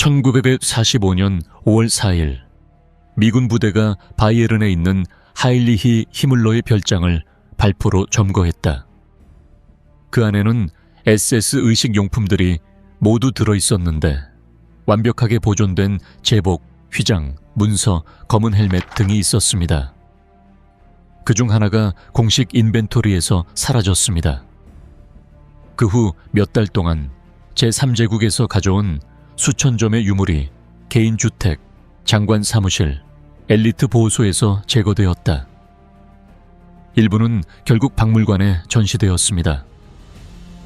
1945년 5월 4일 미군 부대가 바이에른에 있는 하일리히 히물러의 별장을 발포로 점거했다. 그 안에는 SS 의식용품들이 모두 들어있었는데 완벽하게 보존된 제복, 휘장, 문서, 검은 헬멧 등이 있었습니다. 그중 하나가 공식 인벤토리에서 사라졌습니다. 그 후 몇 달 동안 제3제국에서 가져온 수천 점의 유물이 개인주택, 장관 사무실, 엘리트 보호소에서 제거되었다. 일부는 결국 박물관에 전시되었습니다.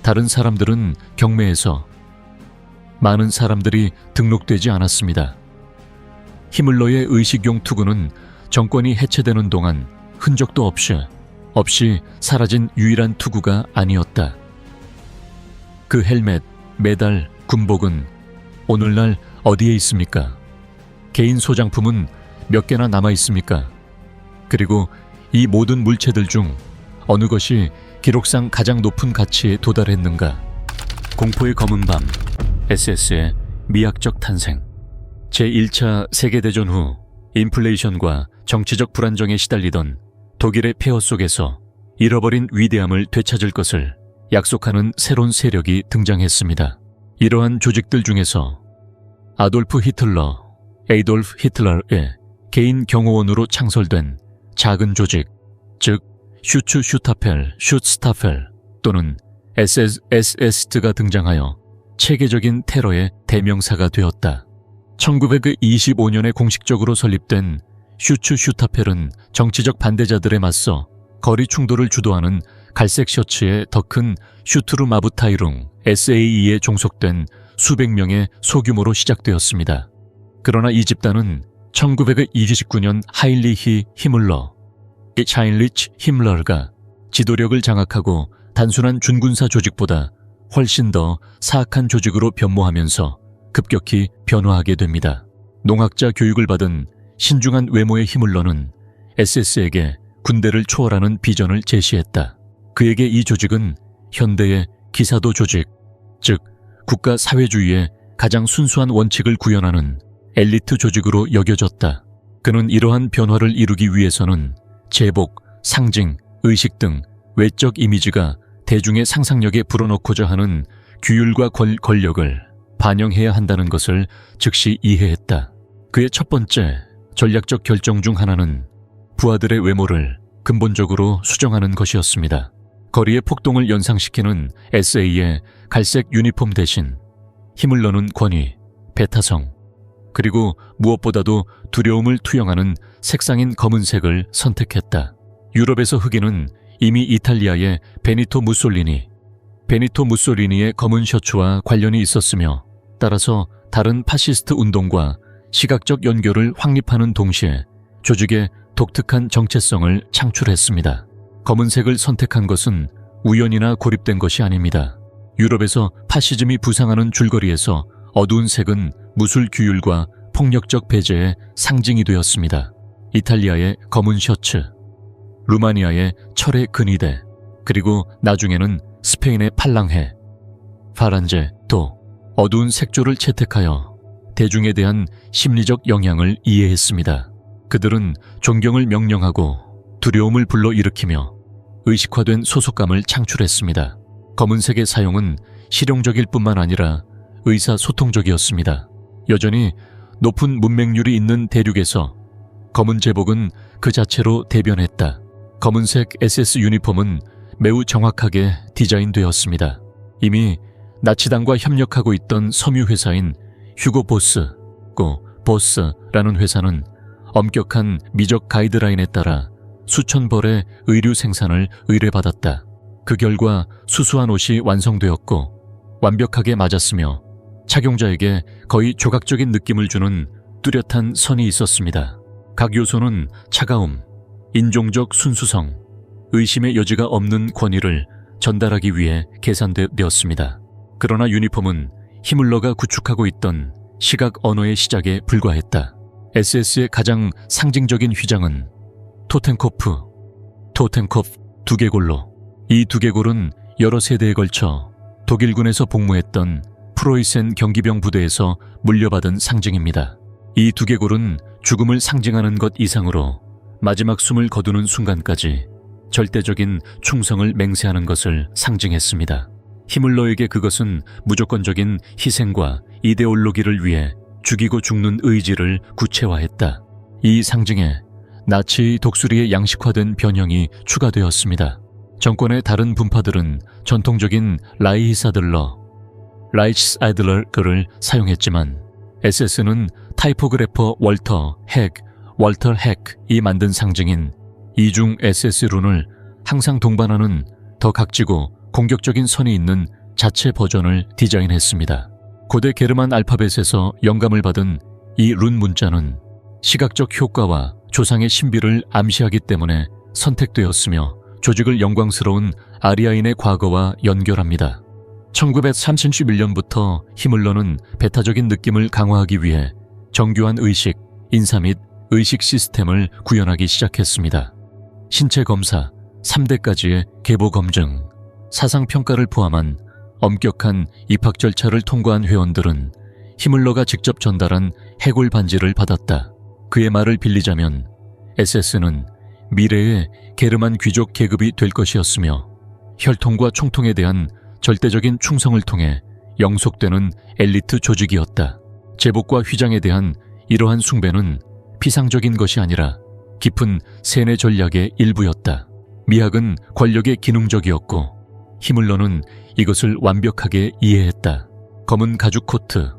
다른 사람들은 경매에서, 많은 사람들이 등록되지 않았습니다. 히물러의 의식용 투구는 정권이 해체되는 동안 흔적도 없이 사라진 유일한 투구가 아니었다. 그 헬멧, 메달, 군복은 오늘날 어디에 있습니까? 개인 소장품은 몇 개나 남아 있습니까? 그리고 이 모든 물체들 중 어느 것이 기록상 가장 높은 가치에 도달했는가? 공포의 검은 밤, SS의 미학적 탄생. 제1차 세계대전 후 인플레이션과 정치적 불안정에 시달리던 독일의 폐허 속에서 잃어버린 위대함을 되찾을 것을 약속하는 새로운 세력이 등장했습니다. 이러한 조직들 중에서 아돌프 히틀러의 개인 경호원으로 창설된 작은 조직, 즉 슈츠슈타펠 또는 SS가 등장하여 체계적인 테러의 대명사가 되었다. 1925년에 공식적으로 설립된 슈츠슈타펠은 정치적 반대자들에 맞서 거리 충돌을 주도하는 갈색 셔츠의 더 큰 슈투르마부타이룽 SAE에 종속된 수백 명의 소규모로 시작되었습니다. 그러나 이 집단은 1929년 하인리히 히물러가 지도력을 장악하고 단순한 준군사 조직보다 훨씬 더 사악한 조직으로 변모하면서 급격히 변화하게 됩니다. 농학자 교육을 받은 신중한 외모의 히물러는 SS에게 군대를 초월하는 비전을 제시했다. 그에게 이 조직은 현대의 기사도 조직, 즉 국가 사회주의의 가장 순수한 원칙을 구현하는 엘리트 조직으로 여겨졌다. 그는 이러한 변화를 이루기 위해서는 제복, 상징, 의식 등 외적 이미지가 대중의 상상력에 불어넣고자 하는 규율과 권력을 반영해야 한다는 것을 즉시 이해했다. 그의 첫 번째 전략적 결정 중 하나는 부하들의 외모를 근본적으로 수정하는 것이었습니다. 거리의 폭동을 연상시키는 SA의 갈색 유니폼 대신 히물러는 권위, 배타성, 그리고 무엇보다도 두려움을 투영하는 색상인 검은색을 선택했다. 유럽에서 흑인은 이미 이탈리아의 베니토 무솔리니의 검은 셔츠와 관련이 있었으며 따라서 다른 파시스트 운동과 시각적 연결을 확립하는 동시에 조직의 독특한 정체성을 창출했습니다. 검은색을 선택한 것은 우연이나 고립된 것이 아닙니다. 유럽에서 파시즘이 부상하는 줄거리에서 어두운 색은 무술 규율과 폭력적 배제의 상징이 되었습니다. 이탈리아의 검은 셔츠, 루마니아의 철의 근위대, 그리고 나중에는 스페인의 팔랑해, 파란제도 어두운 색조를 채택하여 대중에 대한 심리적 영향을 이해했습니다. 그들은 존경을 명령하고 두려움을 불러일으키며 의식화된 소속감을 창출했습니다. 검은색의 사용은 실용적일 뿐만 아니라 의사소통적이었습니다. 여전히 높은 문맹률이 있는 대륙에서 검은 제복은 그 자체로 대변했다. 검은색 SS 유니폼은 매우 정확하게 디자인되었습니다. 이미 나치당과 협력하고 있던 섬유 회사인 휴고 보스라는 회사는 엄격한 미적 가이드라인에 따라 수천 벌의 의류 생산을 의뢰받았다. 그 결과 수수한 옷이 완성되었고 완벽하게 맞았으며 착용자에게 거의 조각적인 느낌을 주는 뚜렷한 선이 있었습니다. 각 요소는 차가움, 인종적 순수성, 의심의 여지가 없는 권위를 전달하기 위해 계산되었습니다. 그러나 유니폼은 히물러가 구축하고 있던 시각 언어의 시작에 불과했다. SS의 가장 상징적인 휘장은 토텐코프 두개골로. 이 두개골은 여러 세대에 걸쳐 독일군에서 복무했던 프로이센 경기병 부대에서 물려받은 상징입니다. 이 두개골은 죽음을 상징하는 것 이상으로 마지막 숨을 거두는 순간까지 절대적인 충성을 맹세하는 것을 상징했습니다. 히물러에게 그것은 무조건적인 희생과 이데올로기를 위해 죽이고 죽는 의지를 구체화했다. 이 상징에 나치 독수리의 양식화된 변형이 추가되었습니다. 정권의 다른 분파들은 전통적인 라이히사들러를 사용했지만 SS는 타이포그래퍼 월터 핵이 만든 상징인 이중 SS룬을 항상 동반하는 더 각지고 공격적인 선이 있는 자체 버전을 디자인했습니다. 고대 게르만 알파벳에서 영감을 받은 이 룬 문자는 시각적 효과와 조상의 신비를 암시하기 때문에 선택되었으며 조직을 영광스러운 아리아인의 과거와 연결합니다. 1931년부터 히물러는 배타적인 느낌을 강화하기 위해 정교한 의식, 인사 및 의식 시스템을 구현하기 시작했습니다. 신체 검사, 3대까지의 계보 검증, 사상평가를 포함한 엄격한 입학 절차를 통과한 회원들은 히물러가 직접 전달한 해골 반지를 받았다. 그의 말을 빌리자면 SS는 미래의 게르만 귀족 계급이 될 것이었으며 혈통과 총통에 대한 절대적인 충성을 통해 영속되는 엘리트 조직이었다. 제복과 휘장에 대한 이러한 숭배는 피상적인 것이 아니라 깊은 세뇌 전략의 일부였다. 미학은 권력의 기능적이었고 히물러는 이것을 완벽하게 이해했다. 검은 가죽 코트,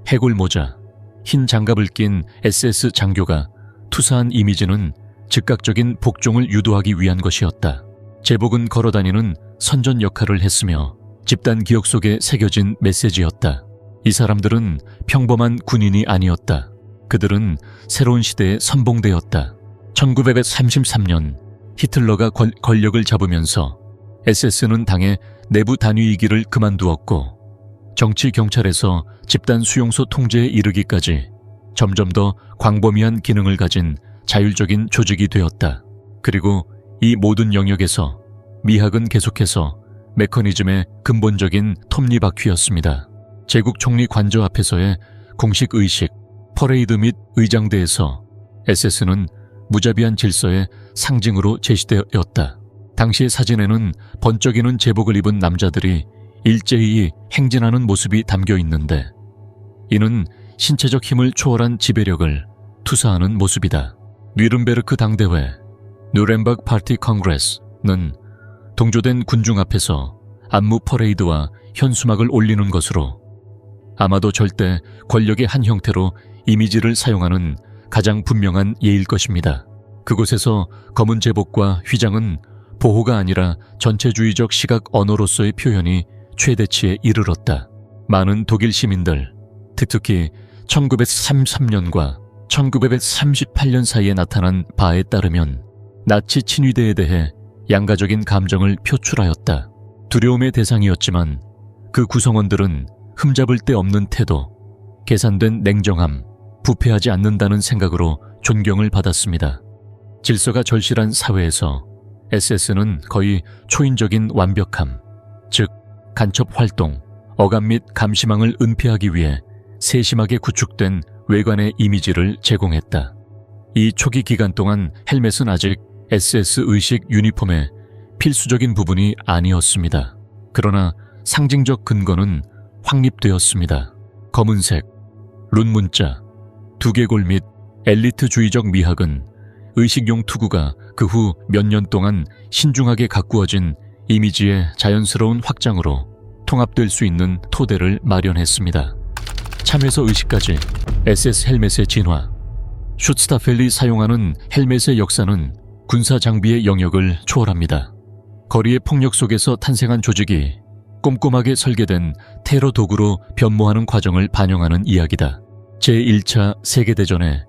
해골 모자, 흰 장갑을 낀 SS 장교가 투사한 이미지는 즉각적인 복종을 유도하기 위한 것이었다. 제복은 걸어다니는 선전 역할을 했으며 집단 기억 속에 새겨진 메시지였다. 이 사람들은 평범한 군인이 아니었다. 그들은 새로운 시대의 선봉대였다. 1933년 히틀러가 권력을 잡으면서 SS는 당의 내부 단위이기를 그만두었고 정치 경찰에서 집단 수용소 통제에 이르기까지 점점 더 광범위한 기능을 가진 자율적인 조직이 되었다. 그리고 이 모든 영역에서 미학은 계속해서 메커니즘의 근본적인 톱니바퀴였습니다. 제국 총리 관저 앞에서의 공식 의식, 퍼레이드 및 의장대에서 SS는 무자비한 질서의 상징으로 제시되었다. 당시의 사진에는 번쩍이는 제복을 입은 남자들이 일제히 행진하는 모습이 담겨 있는데 이는 신체적 힘을 초월한 지배력을 투사하는 모습이다. 뉘른베르크 당대회, 누렌버그 파티 콩그레스는 동조된 군중 앞에서 안무 퍼레이드와 현수막을 올리는 것으로 아마도 절대 권력의 한 형태로 이미지를 사용하는 가장 분명한 예일 것입니다. 그곳에서 검은 제복과 휘장은 보호가 아니라 전체주의적 시각 언어로서의 표현이 최대치에 이르렀다. 많은 독일 시민들, 특히 1933년과 1938년 사이에 나타난 바에 따르면 나치 친위대에 대해 양가적인 감정을 표출하였다. 두려움의 대상이었지만 그 구성원들은 흠잡을 데 없는 태도, 계산된 냉정함, 부패하지 않는다는 생각으로 존경을 받았습니다. 질서가 절실한 사회에서 SS는 거의 초인적인 완벽함, 즉 간첩 활동, 어감 및 감시망을 은폐하기 위해 세심하게 구축된 외관의 이미지를 제공했다. 이 초기 기간 동안 헬멧은 아직 SS 의식 유니폼의 필수적인 부분이 아니었습니다. 그러나 상징적 근거는 확립되었습니다. 검은색, 룬 문자, 두개골 및 엘리트주의적 미학은 의식용 투구가 그 후 몇 년 동안 신중하게 가꾸어진 이미지의 자연스러운 확장으로 통합될 수 있는 토대를 마련했습니다. 참에서 의식까지 SS 헬멧의 진화. 슈츠타펠이 사용하는 헬멧의 역사는 군사 장비의 영역을 초월합니다. 거리의 폭력 속에서 탄생한 조직이 꼼꼼하게 설계된 테러 도구로 변모하는 과정을 반영하는 이야기다. 제1차 세계대전의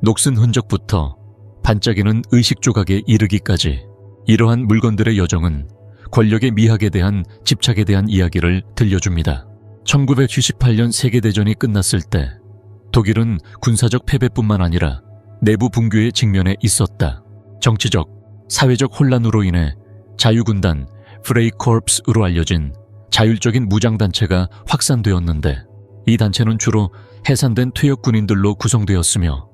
녹슨 흔적부터 반짝이는 의식 조각에 이르기까지 이러한 물건들의 여정은 권력의 미학에 대한 집착에 대한 이야기를 들려줍니다. 1978년 세계대전이 끝났을 때 독일은 군사적 패배뿐만 아니라 내부 붕괴의 직면에 있었다. 정치적, 사회적 혼란으로 인해 자유군단 프레이코르프스로 알려진 자율적인 무장단체가 확산되었는데 이 단체는 주로 해산된 퇴역 군인들로 구성되었으며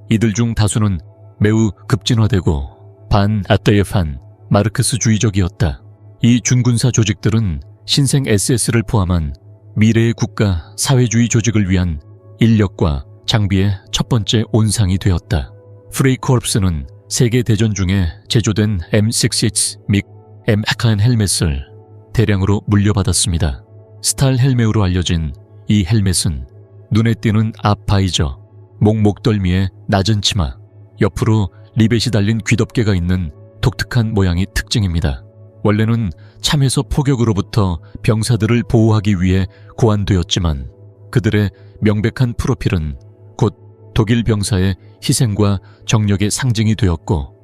이들 중 다수는 매우 급진화되고 반아떼예판 마르크스주의적이었다. 이 준군사 조직들은 신생 SS를 포함한 미래의 국가 사회주의 조직을 위한 인력과 장비의 첫 번째 온상이 되었다. 프레이코르프스는 세계대전 중에 제조된 M66 및 M-하카엔 헬멧을 대량으로 물려받았습니다. 스탈 헬멧으로 알려진 이 헬멧은 눈에 띄는 앞 바이저, 목덜미에 낮은 치마, 옆으로 리벳이 달린 귀덮개가 있는 독특한 모양이 특징입니다. 원래는 참에서 포격으로부터 병사들을 보호하기 위해 고안되었지만 그들의 명백한 프로필은 곧 독일 병사의 희생과 정력의 상징이 되었고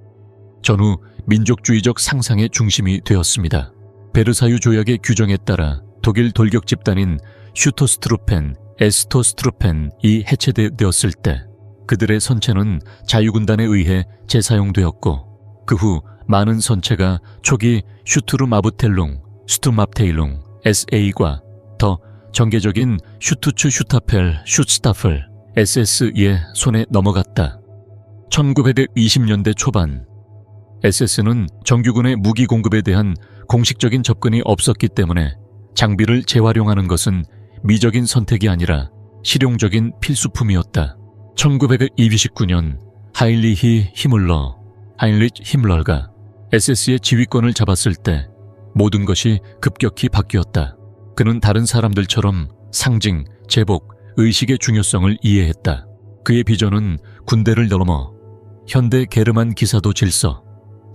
전후 민족주의적 상상의 중심이 되었습니다. 베르사유 조약의 규정에 따라 독일 돌격 집단인 슈토스트루펜, 에스토스트루펜이 해체되었을 때 그들의 선체는 자유군단에 의해 재사용되었고 그 후 많은 선체가 초기 슈투르마브텔룽, 슈투맙테일룽, SA과 더 정계적인 슈투츠 슈타펠, 슈스타플, SS의 손에 넘어갔다. 1920년대 초반 SS는 정규군의 무기 공급에 대한 공식적인 접근이 없었기 때문에 장비를 재활용하는 것은 미적인 선택이 아니라 실용적인 필수품이었다. 1929년 하인리히 히물러가 SS의 지휘권을 잡았을 때 모든 것이 급격히 바뀌었다. 그는 다른 사람들처럼 상징, 제복, 의식의 중요성을 이해했다. 그의 비전은 군대를 넘어 현대 게르만 기사도 질서,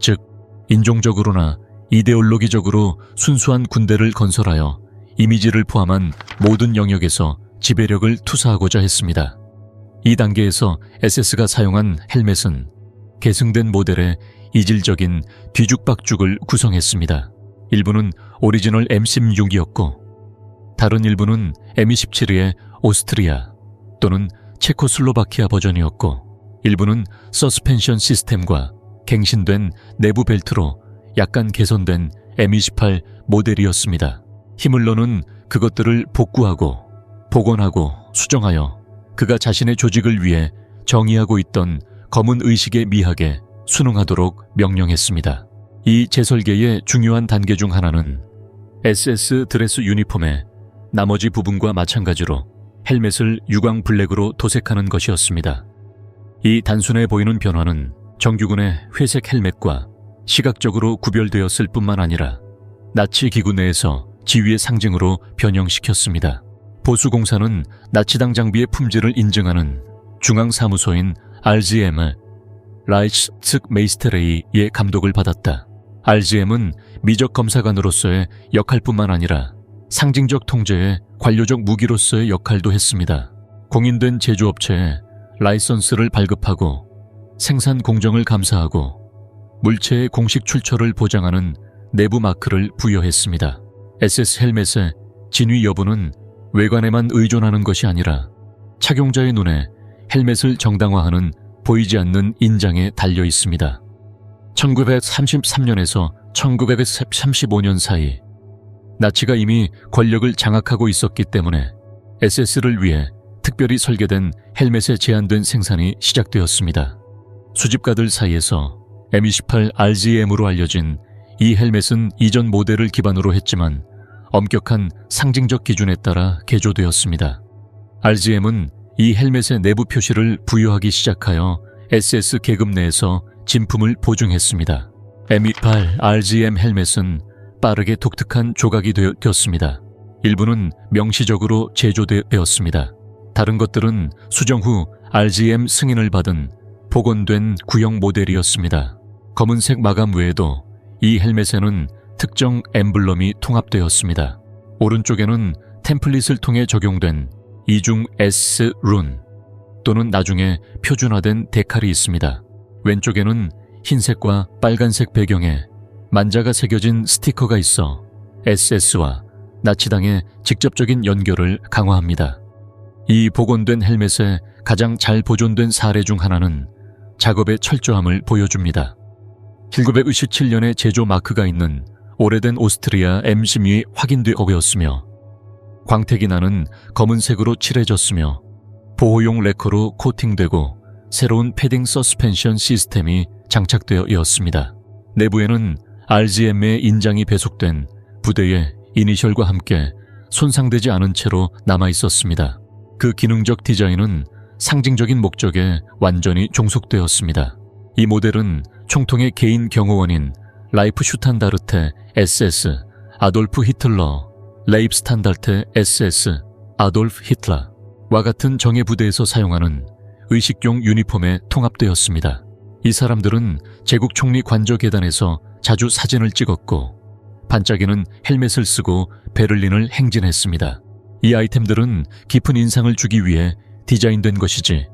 즉 인종적으로나 이데올로기적으로 순수한 군대를 건설하여 이미지를 포함한 모든 영역에서 지배력을 투사하고자 했습니다. 이 단계에서 SS가 사용한 헬멧은 계승된 모델의 이질적인 뒤죽박죽을 구성했습니다. 일부는 오리지널 M16이었고 다른 일부는 M27의 오스트리아 또는 체코슬로바키아 버전이었고 일부는 서스펜션 시스템과 갱신된 내부 벨트로 약간 개선된 M28 모델이었습니다. 히물러는 그것들을 복구하고 복원하고 수정하여 그가 자신의 조직을 위해 정의하고 있던 검은 의식의 미학에 순응하도록 명령했습니다. 이 재설계의 중요한 단계 중 하나는 SS 드레스 유니폼의 나머지 부분과 마찬가지로 헬멧을 유광 블랙으로 도색하는 것이었습니다. 이 단순해 보이는 변화는 정규군의 회색 헬멧과 시각적으로 구별되었을 뿐만 아니라 나치 기구 내에서 지위의 상징으로 변형시켰습니다. 보수공사는 나치당 장비의 품질을 인증하는 중앙사무소인 RGM의 라이츠메이스테레이의 감독을 받았다. RGM은 미적 검사관으로서의 역할뿐만 아니라 상징적 통제의 관료적 무기로서의 역할도 했습니다. 공인된 제조업체에 라이선스를 발급하고 생산 공정을 감사하고 물체의 공식 출처를 보장하는 내부 마크를 부여했습니다. SS 헬멧의 진위 여부는 외관에만 의존하는 것이 아니라 착용자의 눈에 헬멧을 정당화하는 보이지 않는 인장에 달려 있습니다. 1933년에서 1935년 사이 나치가 이미 권력을 장악하고 있었기 때문에 SS를 위해 특별히 설계된 헬멧의 제한된 생산이 시작되었습니다. 수집가들 사이에서 M28 RGM으로 알려진 이 헬멧은 이전 모델을 기반으로 했지만 엄격한 상징적 기준에 따라 개조되었습니다. RGM은 이 헬멧의 내부 표시를 부여하기 시작하여 SS 계급 내에서 진품을 보증했습니다. M28 RGM 헬멧은 빠르게 독특한 조각이 되었습니다. 일부는 명시적으로 제조되었습니다. 다른 것들은 수정 후 RGM 승인을 받은 복원된 구형 모델이었습니다. 검은색 마감 외에도 이 헬멧에는 특정 엠블럼이 통합되었습니다. 오른쪽에는 템플릿을 통해 적용된 이중 S 룬 또는 나중에 표준화된 데칼이 있습니다. 왼쪽에는 흰색과 빨간색 배경에 만자가 새겨진 스티커가 있어 SS와 나치당의 직접적인 연결을 강화합니다. 이 복원된 헬멧의 가장 잘 보존된 사례 중 하나는 작업의 철저함을 보여줍니다. 1957년에 제조 마크가 있는 오래된 오스트리아 M12이 확인되었으며 광택이 나는 검은색으로 칠해졌으며 보호용 레커로 코팅되고 새로운 패딩 서스펜션 시스템이 장착되어 있었습니다. 내부에는 RGM의 인장이 배속된 부대의 이니셜과 함께 손상되지 않은 채로 남아있었습니다. 그 기능적 디자인은 상징적인 목적에 완전히 종속되었습니다. 이 모델은 총통의 개인 경호원인 라이프 슈탄다르테 SS 아돌프 히틀러, 레입스탄다르테 SS 아돌프 히틀러와 같은 정예 부대에서 사용하는 의식용 유니폼에 통합되었습니다. 이 사람들은 제국 총리 관저 계단에서 자주 사진을 찍었고 반짝이는 헬멧을 쓰고 베를린을 행진했습니다. 이 아이템들은 깊은 인상을 주기 위해 디자인된 것이지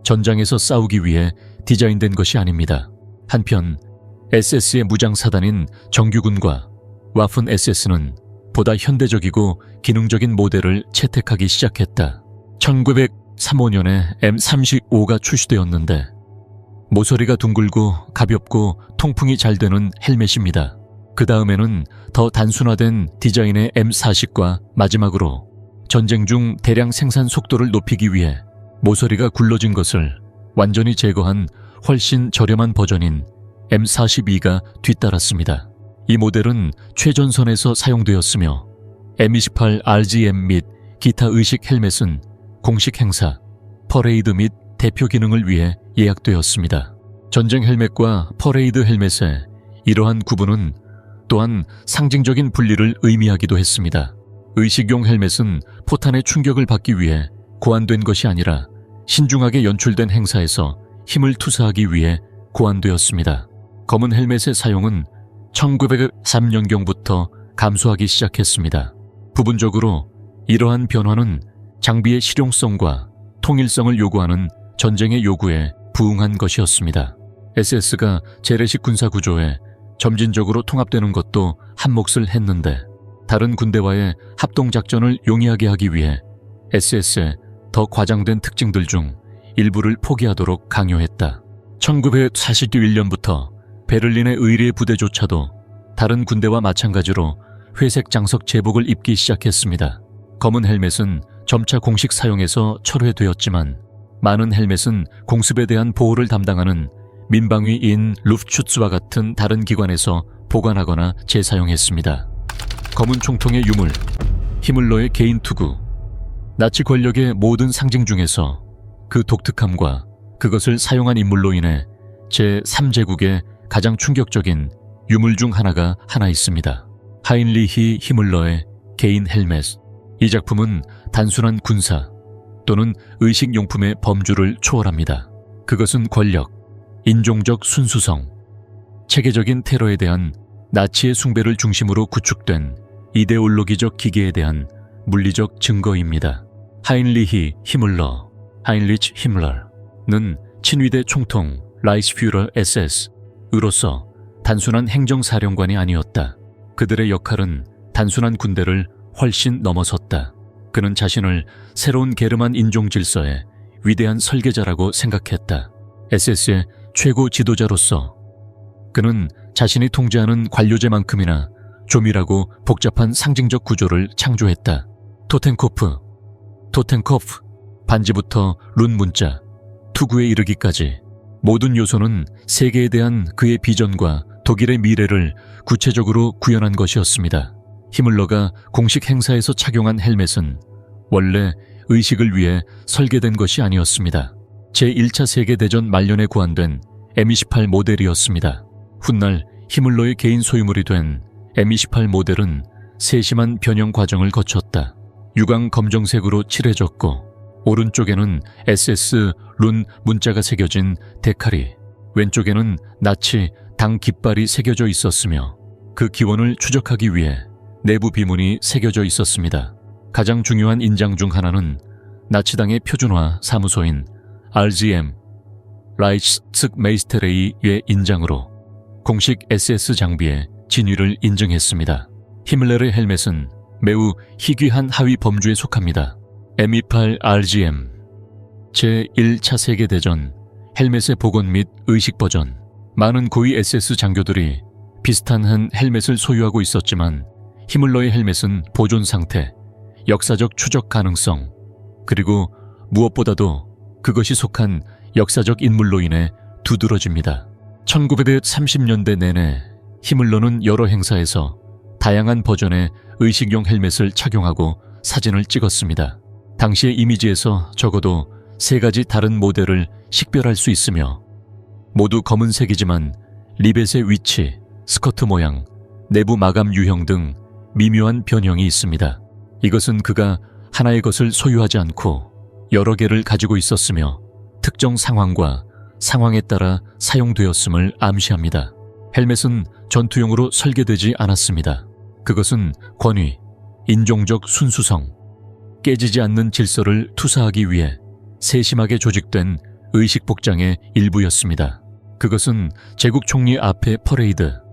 전장에서 싸우기 위해 디자인된 것이 아닙니다. 한편 SS의 무장사단인 정규군과 와픈 SS는 보다 현대적이고 기능적인 모델을 채택하기 시작했다. 1935년에 M35가 출시되었는데 모서리가 둥글고 가볍고 통풍이 잘 되는 헬멧입니다. 그 다음에는 더 단순화된 디자인의 M40과 마지막으로 전쟁 중 대량 생산 속도를 높이기 위해 모서리가 굴러진 것을 완전히 제거한 훨씬 저렴한 버전인 M42가 뒤따랐습니다. 이 모델은 최전선에서 사용되었으며 M28 RGM 및 기타 의식 헬멧은 공식 행사, 퍼레이드 및 대표 기능을 위해 예약되었습니다. 전쟁 헬멧과 퍼레이드 헬멧의 이러한 구분은 또한 상징적인 분리를 의미하기도 했습니다. 의식용 헬멧은 포탄의 충격을 받기 위해 고안된 것이 아니라 신중하게 연출된 행사에서 힘을 투사하기 위해 고안되었습니다. 검은 헬멧의 사용은 1903년경부터 감소하기 시작했습니다. 부분적으로 이러한 변화는 장비의 실용성과 통일성을 요구하는 전쟁의 요구에 부응한 것이었습니다. SS가 재래식 군사구조에 점진적으로 통합되는 것도 한몫을 했는데 다른 군대와의 합동작전을 용이하게 하기 위해 SS의 더 과장된 특징들 중 일부를 포기하도록 강요했다. 1941년부터 베를린의 의뢰 부대조차도 다른 군대와 마찬가지로 회색 장석 제복을 입기 시작했습니다. 검은 헬멧은 점차 공식 사용에서 철회되었지만 많은 헬멧은 공습에 대한 보호를 담당하는 민방위인 루프츠와 같은 다른 기관에서 보관하거나 재사용했습니다. 검은 총통의 유물, 히물러의 개인 투구, 나치 권력의 모든 상징 중에서 그 독특함과 그것을 사용한 인물로 인해 제3제국의 가장 충격적인 유물 중 하나가 하나 있습니다. 하인리히 히물러의 개인 헬멧. 이 작품은 단순한 군사 또는 의식용품의 범주를 초월합니다. 그것은 권력, 인종적 순수성, 체계적인 테러에 대한 나치의 숭배를 중심으로 구축된 이데올로기적 기계에 대한 물리적 증거입니다. 하인리히 히물러, 하인리치 히물러는 친위대 총통 라이스퓨러 SS으로서 단순한 행정사령관이 아니었다. 그들의 역할은 단순한 군대를 훨씬 넘어섰다. 그는 자신을 새로운 게르만 인종 질서의 위대한 설계자라고 생각했다. SS의 최고 지도자로서 그는 자신이 통제하는 관료제만큼이나 조밀하고 복잡한 상징적 구조를 창조했다. 토텐코프, 반지부터 룬 문자, 투구에 이르기까지 모든 요소는 세계에 대한 그의 비전과 독일의 미래를 구체적으로 구현한 것이었습니다. 히물러가 공식 행사에서 착용한 헬멧은 원래 의식을 위해 설계된 것이 아니었습니다. 제1차 세계대전 말년에 고안된 M28 모델이었습니다. 훗날 히물러의 개인 소유물이 된 M28 모델은 세심한 변형 과정을 거쳤다. 유광 검정색으로 칠해졌고 오른쪽에는 SS 룬 문자가 새겨진 데칼이, 왼쪽에는 나치 당 깃발이 새겨져 있었으며 그 기원을 추적하기 위해 내부 비문이 새겨져 있었습니다. 가장 중요한 인장 중 하나는 나치당의 표준화 사무소인 RGM 라이츠메이스테레이의 인장으로 공식 SS 장비의 진위를 인증했습니다. 히밀레르의 헬멧은 매우 희귀한 하위 범주에 속합니다. M28 RGM 제1차 세계대전 헬멧의 복원 및 의식 버전. 많은 고위 SS 장교들이 비슷한 한 헬멧을 소유하고 있었지만 히물러의 헬멧은 보존 상태, 역사적 추적 가능성, 그리고 무엇보다도 그것이 속한 역사적 인물로 인해 두드러집니다. 1930년대 내내 히물러는 여러 행사에서 다양한 버전의 의식용 헬멧을 착용하고 사진을 찍었습니다. 당시의 이미지에서 적어도 3가지 다른 모델을 식별할 수 있으며 모두 검은색이지만 리벳의 위치, 스커트 모양, 내부 마감 유형 등 미묘한 변형이 있습니다. 이것은 그가 하나의 것을 소유하지 않고 여러 개를 가지고 있었으며 특정 상황과 상황에 따라 사용되었음을 암시합니다. 헬멧은 전투용으로 설계되지 않았습니다. 그것은 권위, 인종적 순수성, 깨지지 않는 질서를 투사하기 위해 세심하게 조직된 의식 복장의 일부였습니다. 그것은 제국 총리 앞의 퍼레이드,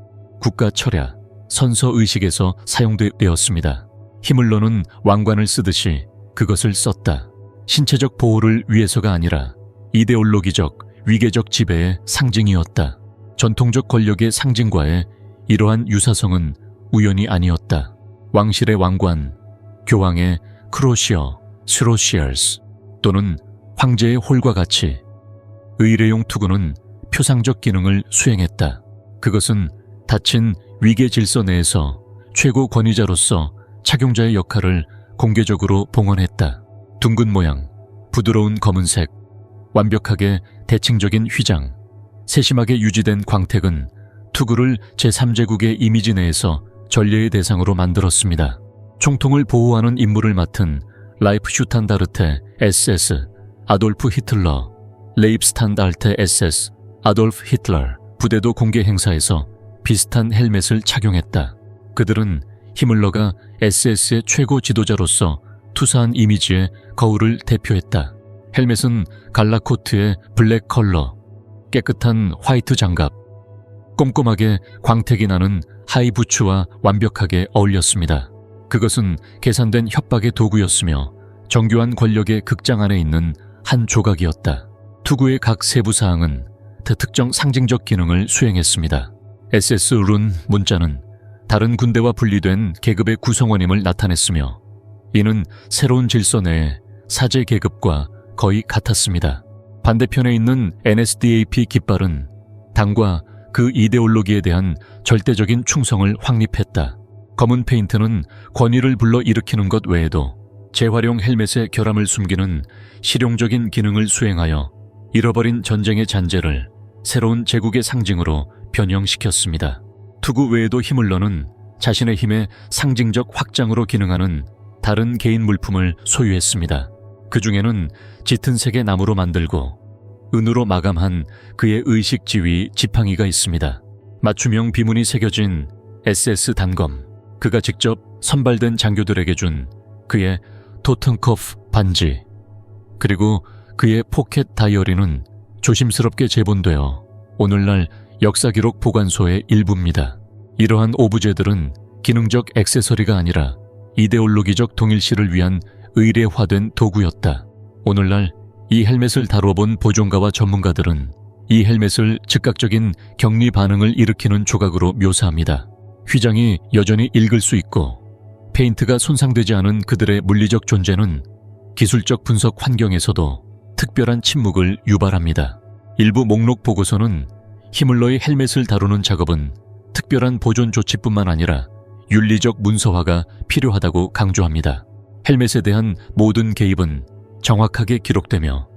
국가 철야, 선서 의식에서 사용되었습니다. 히물러는 왕관을 쓰듯이 그것을 썼다. 신체적 보호를 위해서가 아니라 이데올로기적, 위계적 지배의 상징이었다. 전통적 권력의 상징과의 이러한 유사성은 우연이 아니었다. 왕실의 왕관, 교황의 크로시어, 스로시얼스 또는 황제의 홀과 같이 의례용 투구는 표상적 기능을 수행했다. 그것은 닫힌 위계 질서 내에서 최고 권위자로서 착용자의 역할을 공개적으로 봉헌했다. 둥근 모양, 부드러운 검은색, 완벽하게 대칭적인 휘장, 세심하게 유지된 광택은 투구를 제3제국의 이미지 내에서 전례의 대상으로 만들었습니다. 총통을 보호하는 임무를 맡은 라이프 슈탄다르테 SS 아돌프 히틀러, 레입스탄달테 SS 아돌프 히틀러 부대도 공개 행사에서 비슷한 헬멧을 착용했다. 그들은 히물러가 SS의 최고 지도자로서 투사한 이미지의 거울을 대표했다. 헬멧은 갈라코트의 블랙 컬러, 깨끗한 화이트 장갑, 꼼꼼하게 광택이 나는 하이 부츠와 완벽하게 어울렸습니다. 그것은 계산된 협박의 도구였으며 정교한 권력의 극장 안에 있는 한 조각이었다. 투구의 각 세부 사항은 특정 상징적 기능을 수행했습니다. SS 룬 문자는 다른 군대와 분리된 계급의 구성원임을 나타냈으며 이는 새로운 질서 내의 사제 계급과 거의 같았습니다. 반대편에 있는 NSDAP 깃발은 당과 그 이데올로기에 대한 절대적인 충성을 확립했다. 검은 페인트는 권위를 불러일으키는 것 외에도 재활용 헬멧의 결함을 숨기는 실용적인 기능을 수행하여 잃어버린 전쟁의 잔재를 새로운 제국의 상징으로 변형시켰습니다. 투구 외에도 히물러는 자신의 힘의 상징적 확장으로 기능하는 다른 개인 물품을 소유했습니다. 그 중에는 짙은 색의 나무로 만들고 은으로 마감한 그의 의식 지위 지팡이가 있습니다. 맞춤형 비문이 새겨진 SS 단검, 그가 직접 선발된 장교들에게 준 그의 토텐코프 반지, 그리고 그의 포켓 다이어리는 조심스럽게 재본되어 오늘날 역사기록 보관소의 일부입니다. 이러한 오브제들은 기능적 액세서리가 아니라 이데올로기적 동일시를 위한 의례화된 도구였다. 오늘날 이 헬멧을 다뤄본 보존가와 전문가들은 이 헬멧을 즉각적인 격리 반응을 일으키는 조각으로 묘사합니다. 휘장이 여전히 읽을 수 있고 페인트가 손상되지 않은 그들의 물리적 존재는 기술적 분석 환경에서도 특별한 침묵을 유발합니다. 일부 목록 보고서는 히물러의 헬멧을 다루는 작업은 특별한 보존 조치뿐만 아니라 윤리적 문서화가 필요하다고 강조합니다. 헬멧에 대한 모든 개입은 정확하게 기록되며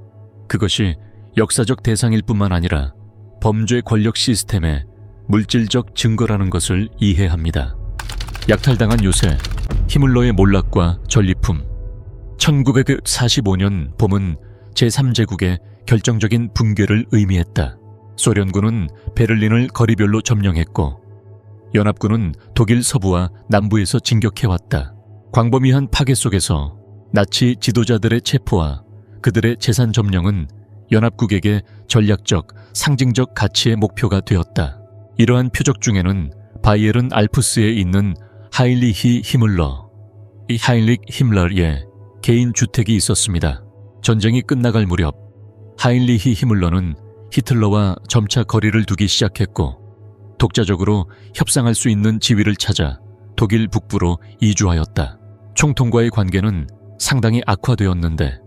그것이 역사적 대상일 뿐만 아니라 범죄 권력 시스템의 물질적 증거라는 것을 이해합니다. 약탈당한 요새, 히물러의 몰락과 전리품. 1945년 봄은 제3제국의 결정적인 붕괴를 의미했다. 소련군은 베를린을 거리별로 점령했고 연합군은 독일 서부와 남부에서 진격해왔다. 광범위한 파괴 속에서 나치 지도자들의 체포와 그들의 재산 점령은 연합국에게 전략적, 상징적 가치의 목표가 되었다. 이러한 표적 중에는 바이에른 알프스에 있는 하인리히 히물러, 이 하인리히 히물러의 개인 주택이 있었습니다. 전쟁이 끝나갈 무렵 하인리히 히물러는 히틀러와 점차 거리를 두기 시작했고 독자적으로 협상할 수 있는 지위를 찾아 독일 북부로 이주하였다. 총통과의 관계는 상당히 악화되었는데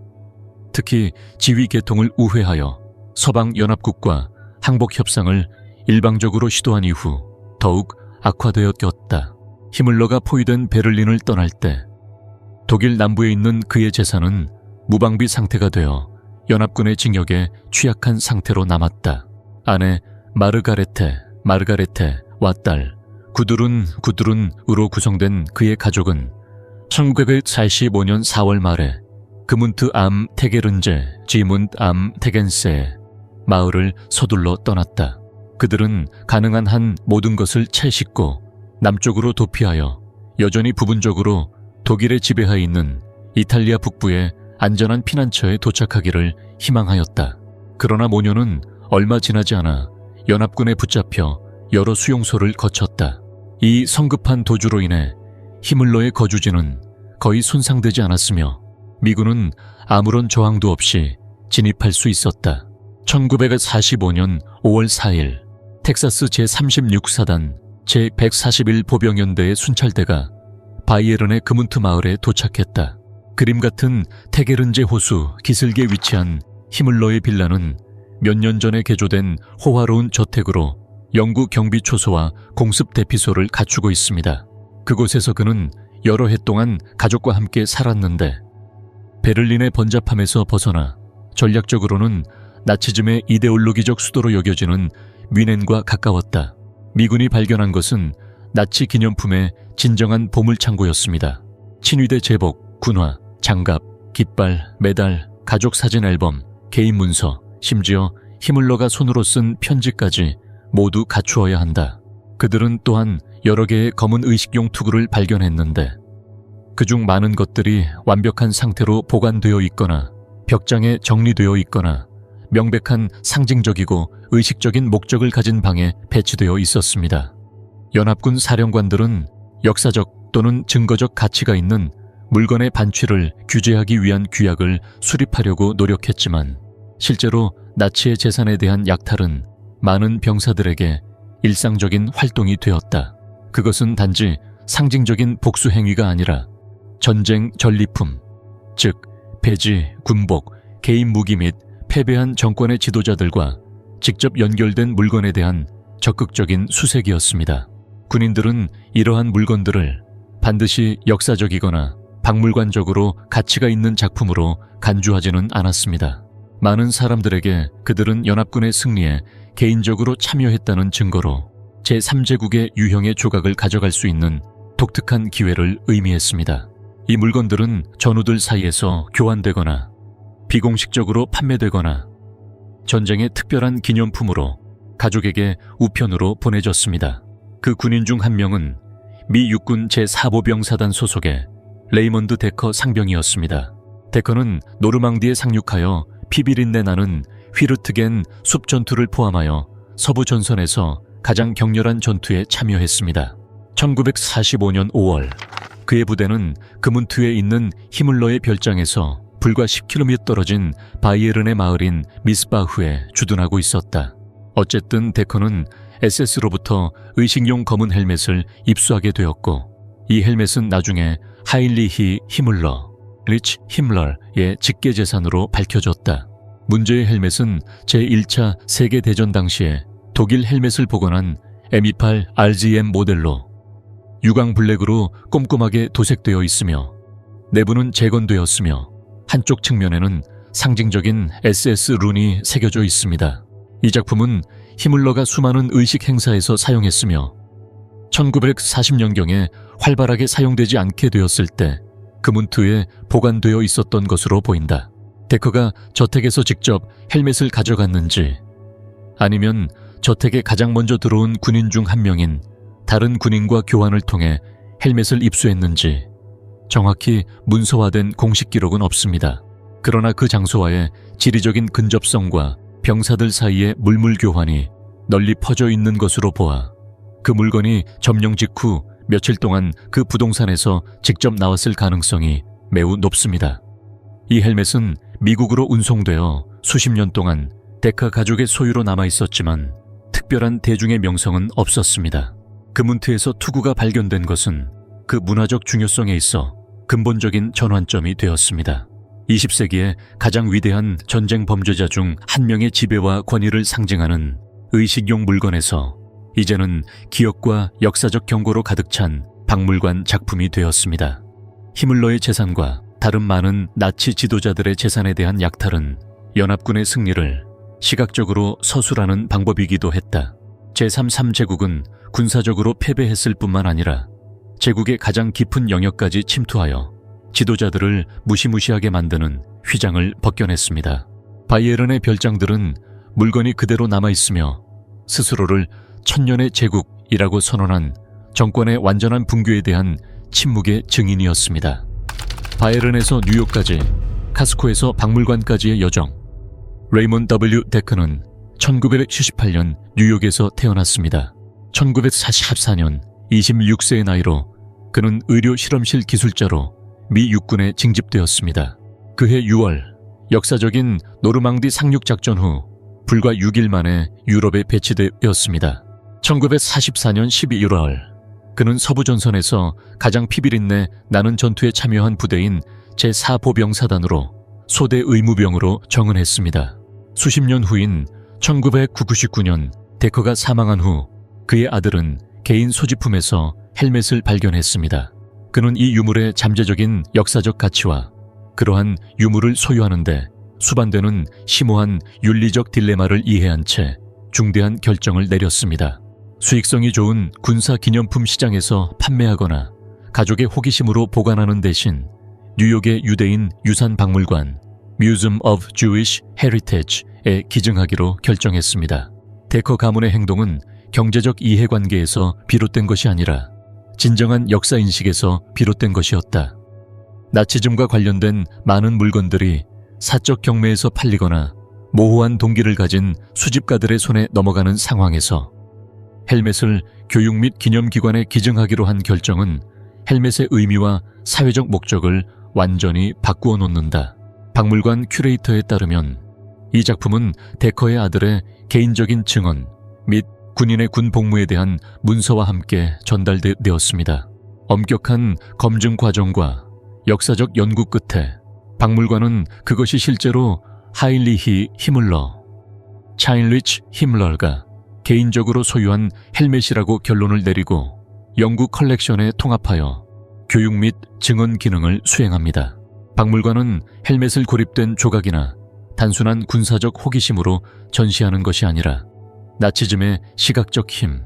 특히 지위 개통을 우회하여 서방연합국과 항복협상을 일방적으로 시도한 이후 더욱 악화되었다. 히물러가 포위된 베를린을 떠날 때 독일 남부에 있는 그의 재산은 무방비 상태가 되어 연합군의 징역에 취약한 상태로 남았다. 아내 마르가레테와 딸 구두룬으로 구성된 그의 가족은 1945년 4월 말에 그문트 암 테게른제 지문트 암 테겐세의 마을을 서둘러 떠났다. 그들은 가능한 한 모든 것을 채 싣고 남쪽으로 도피하여 여전히 부분적으로 독일의 지배하에 있는 이탈리아 북부의 안전한 피난처에 도착하기를 희망하였다. 그러나 모녀는 얼마 지나지 않아 연합군에 붙잡혀 여러 수용소를 거쳤다. 이 성급한 도주로 인해 히물러의 거주지는 거의 손상되지 않았으며 미군은 아무런 저항도 없이 진입할 수 있었다. 1945년 5월 4일 텍사스 제36사단 제141 보병연대의 순찰대가 바이에른의 그문트 마을에 도착했다. 그림 같은 테게른제 호수 기슭에 위치한 히물러의 빌라는 몇 년 전에 개조된 호화로운 저택으로 영구 경비 초소와 공습 대피소를 갖추고 있습니다. 그곳에서 그는 여러 해 동안 가족과 함께 살았는데 베를린의 번잡함에서 벗어나 전략적으로는 나치즘의 이데올로기적 수도로 여겨지는 뮌헨과 가까웠다. 미군이 발견한 것은 나치 기념품의 진정한 보물창고였습니다. 친위대 제복, 군화, 장갑, 깃발, 메달, 가족 사진 앨범, 개인 문서, 심지어 히물러가 손으로 쓴 편지까지 모두 갖추어야 한다. 그들은 또한 여러 개의 검은 의식용 투구를 발견했는데 그중 많은 것들이 완벽한 상태로 보관되어 있거나 벽장에 정리되어 있거나 명백한 상징적이고 의식적인 목적을 가진 방에 배치되어 있었습니다. 연합군 사령관들은 역사적 또는 증거적 가치가 있는 물건의 반취를 규제하기 위한 규약을 수립하려고 노력했지만 실제로 나치의 재산에 대한 약탈은 많은 병사들에게 일상적인 활동이 되었다. 그것은 단지 상징적인 복수 행위가 아니라 전쟁 전리품, 즉 배지, 군복, 개인 무기 및 패배한 정권의 지도자들과 직접 연결된 물건에 대한 적극적인 수색이었습니다. 군인들은 이러한 물건들을 반드시 역사적이거나 박물관적으로 가치가 있는 작품으로 간주하지는 않았습니다. 많은 사람들에게 그들은 연합군의 승리에 개인적으로 참여했다는 증거로 제3제국의 유형의 조각을 가져갈 수 있는 독특한 기회를 의미했습니다. 이 물건들은 전우들 사이에서 교환되거나 비공식적으로 판매되거나 전쟁의 특별한 기념품으로 가족에게 우편으로 보내졌습니다. 그 군인 중 한 명은 미 육군 제4보병사단 소속의 레이먼드 데커 상병이었습니다. 데커는 노르망디에 상륙하여 피비린내 나는 휘르트겐 숲 전투를 포함하여 서부 전선에서 가장 격렬한 전투에 참여했습니다. 1945년 5월 그의 부대는 그문트에 있는 히물러의 별장에서 불과 10km 떨어진 바이에른의 마을인 미스바흐에 주둔하고 있었다. 어쨌든 데커는 SS로부터 의식용 검은 헬멧을 입수하게 되었고 이 헬멧은 나중에 하인리히 히물러, 리치 힘러의 직계재산으로 밝혀졌다. 문제의 헬멧은 제1차 세계대전 당시에 독일 헬멧을 복원한 M28 RGM 모델로 유광 블랙으로 꼼꼼하게 도색되어 있으며 내부는 재건되었으며 한쪽 측면에는 상징적인 SS 룬이 새겨져 있습니다. 이 작품은 히물러가 수많은 의식 행사에서 사용했으며 1940년경에 활발하게 사용되지 않게 되었을 때 그문트에 보관되어 있었던 것으로 보인다. 데커가 저택에서 직접 헬멧을 가져갔는지 아니면 저택에 가장 먼저 들어온 군인 중 한 명인 다른 군인과 교환을 통해 헬멧을 입수했는지 정확히 문서화된 공식 기록은 없습니다. 그러나 그 장소와의 지리적인 근접성과 병사들 사이의 물물 교환이 널리 퍼져 있는 것으로 보아 그 물건이 점령 직후 며칠 동안 그 부동산에서 직접 나왔을 가능성이 매우 높습니다. 이 헬멧은 미국으로 운송되어 수십 년 동안 데카 가족의 소유로 남아 있었지만 특별한 대중의 명성은 없었습니다. 금운트에서 투구가 발견된 것은 그 문화적 중요성에 있어 근본적인 전환점이 되었습니다. 20세기의 가장 위대한 전쟁 범죄자 중 한 명의 지배와 권위를 상징하는 의식용 물건에서 이제는 기억과 역사적 경고로 가득 찬 박물관 작품이 되었습니다. 히물러의 재산과 다른 많은 나치 지도자들의 재산에 대한 약탈은 연합군의 승리를 시각적으로 서술하는 방법이기도 했다. 제3제국은 군사적으로 패배했을 뿐만 아니라 제국의 가장 깊은 영역까지 침투하여 지도자들을 무시무시하게 만드는 휘장을 벗겨냈습니다. 바이에른의 별장들은 물건이 그대로 남아있으며 스스로를 천년의 제국이라고 선언한 정권의 완전한 붕괴에 대한 침묵의 증인이었습니다. 바이에른에서 뉴욕까지, 카스코에서 박물관까지의 여정. 레이몬 W. 데크는 1978년 뉴욕에서 태어났습니다. 1944년 26세의 나이로 그는 의료 실험실 기술자로 미 육군에 징집되었습니다. 그해 6월 역사적인 노르망디 상륙 작전 후 불과 6일 만에 유럽에 배치되었습니다. 1944년 12월 그는 서부전선에서 가장 피비린내 나는 전투에 참여한 부대인 제4보병사단으로 소대 의무병으로 정은했습니다. 수십 년 후인 1999년 데커가 사망한 후 그의 아들은 개인 소지품에서 헬멧을 발견했습니다. 그는 이 유물의 잠재적인 역사적 가치와 그러한 유물을 소유하는데 수반되는 심오한 윤리적 딜레마를 이해한 채 중대한 결정을 내렸습니다. 수익성이 좋은 군사 기념품 시장에서 판매하거나 가족의 호기심으로 보관하는 대신 뉴욕의 유대인 유산 박물관 Museum of Jewish Heritage에 기증하기로 결정했습니다. 데커 가문의 행동은 경제적 이해관계에서 비롯된 것이 아니라 진정한 역사인식에서 비롯된 것이었다. 나치즘과 관련된 많은 물건들이 사적 경매에서 팔리거나 모호한 동기를 가진 수집가들의 손에 넘어가는 상황에서 헬멧을 교육 및 기념기관에 기증하기로 한 결정은 헬멧의 의미와 사회적 목적을 완전히 바꾸어 놓는다. 박물관 큐레이터에 따르면 이 작품은 데커의 아들의 개인적인 증언 및 군인의 군 복무에 대한 문서와 함께 전달되었습니다. 엄격한 검증 과정과 역사적 연구 끝에 박물관은 그것이 실제로 하인리히 히물러, 차인리치 히물러가 개인적으로 소유한 헬멧이라고 결론을 내리고 연구 컬렉션에 통합하여 교육 및 증언 기능을 수행합니다. 박물관은 헬멧을 고립된 조각이나 단순한 군사적 호기심으로 전시하는 것이 아니라 나치즘의 시각적 힘,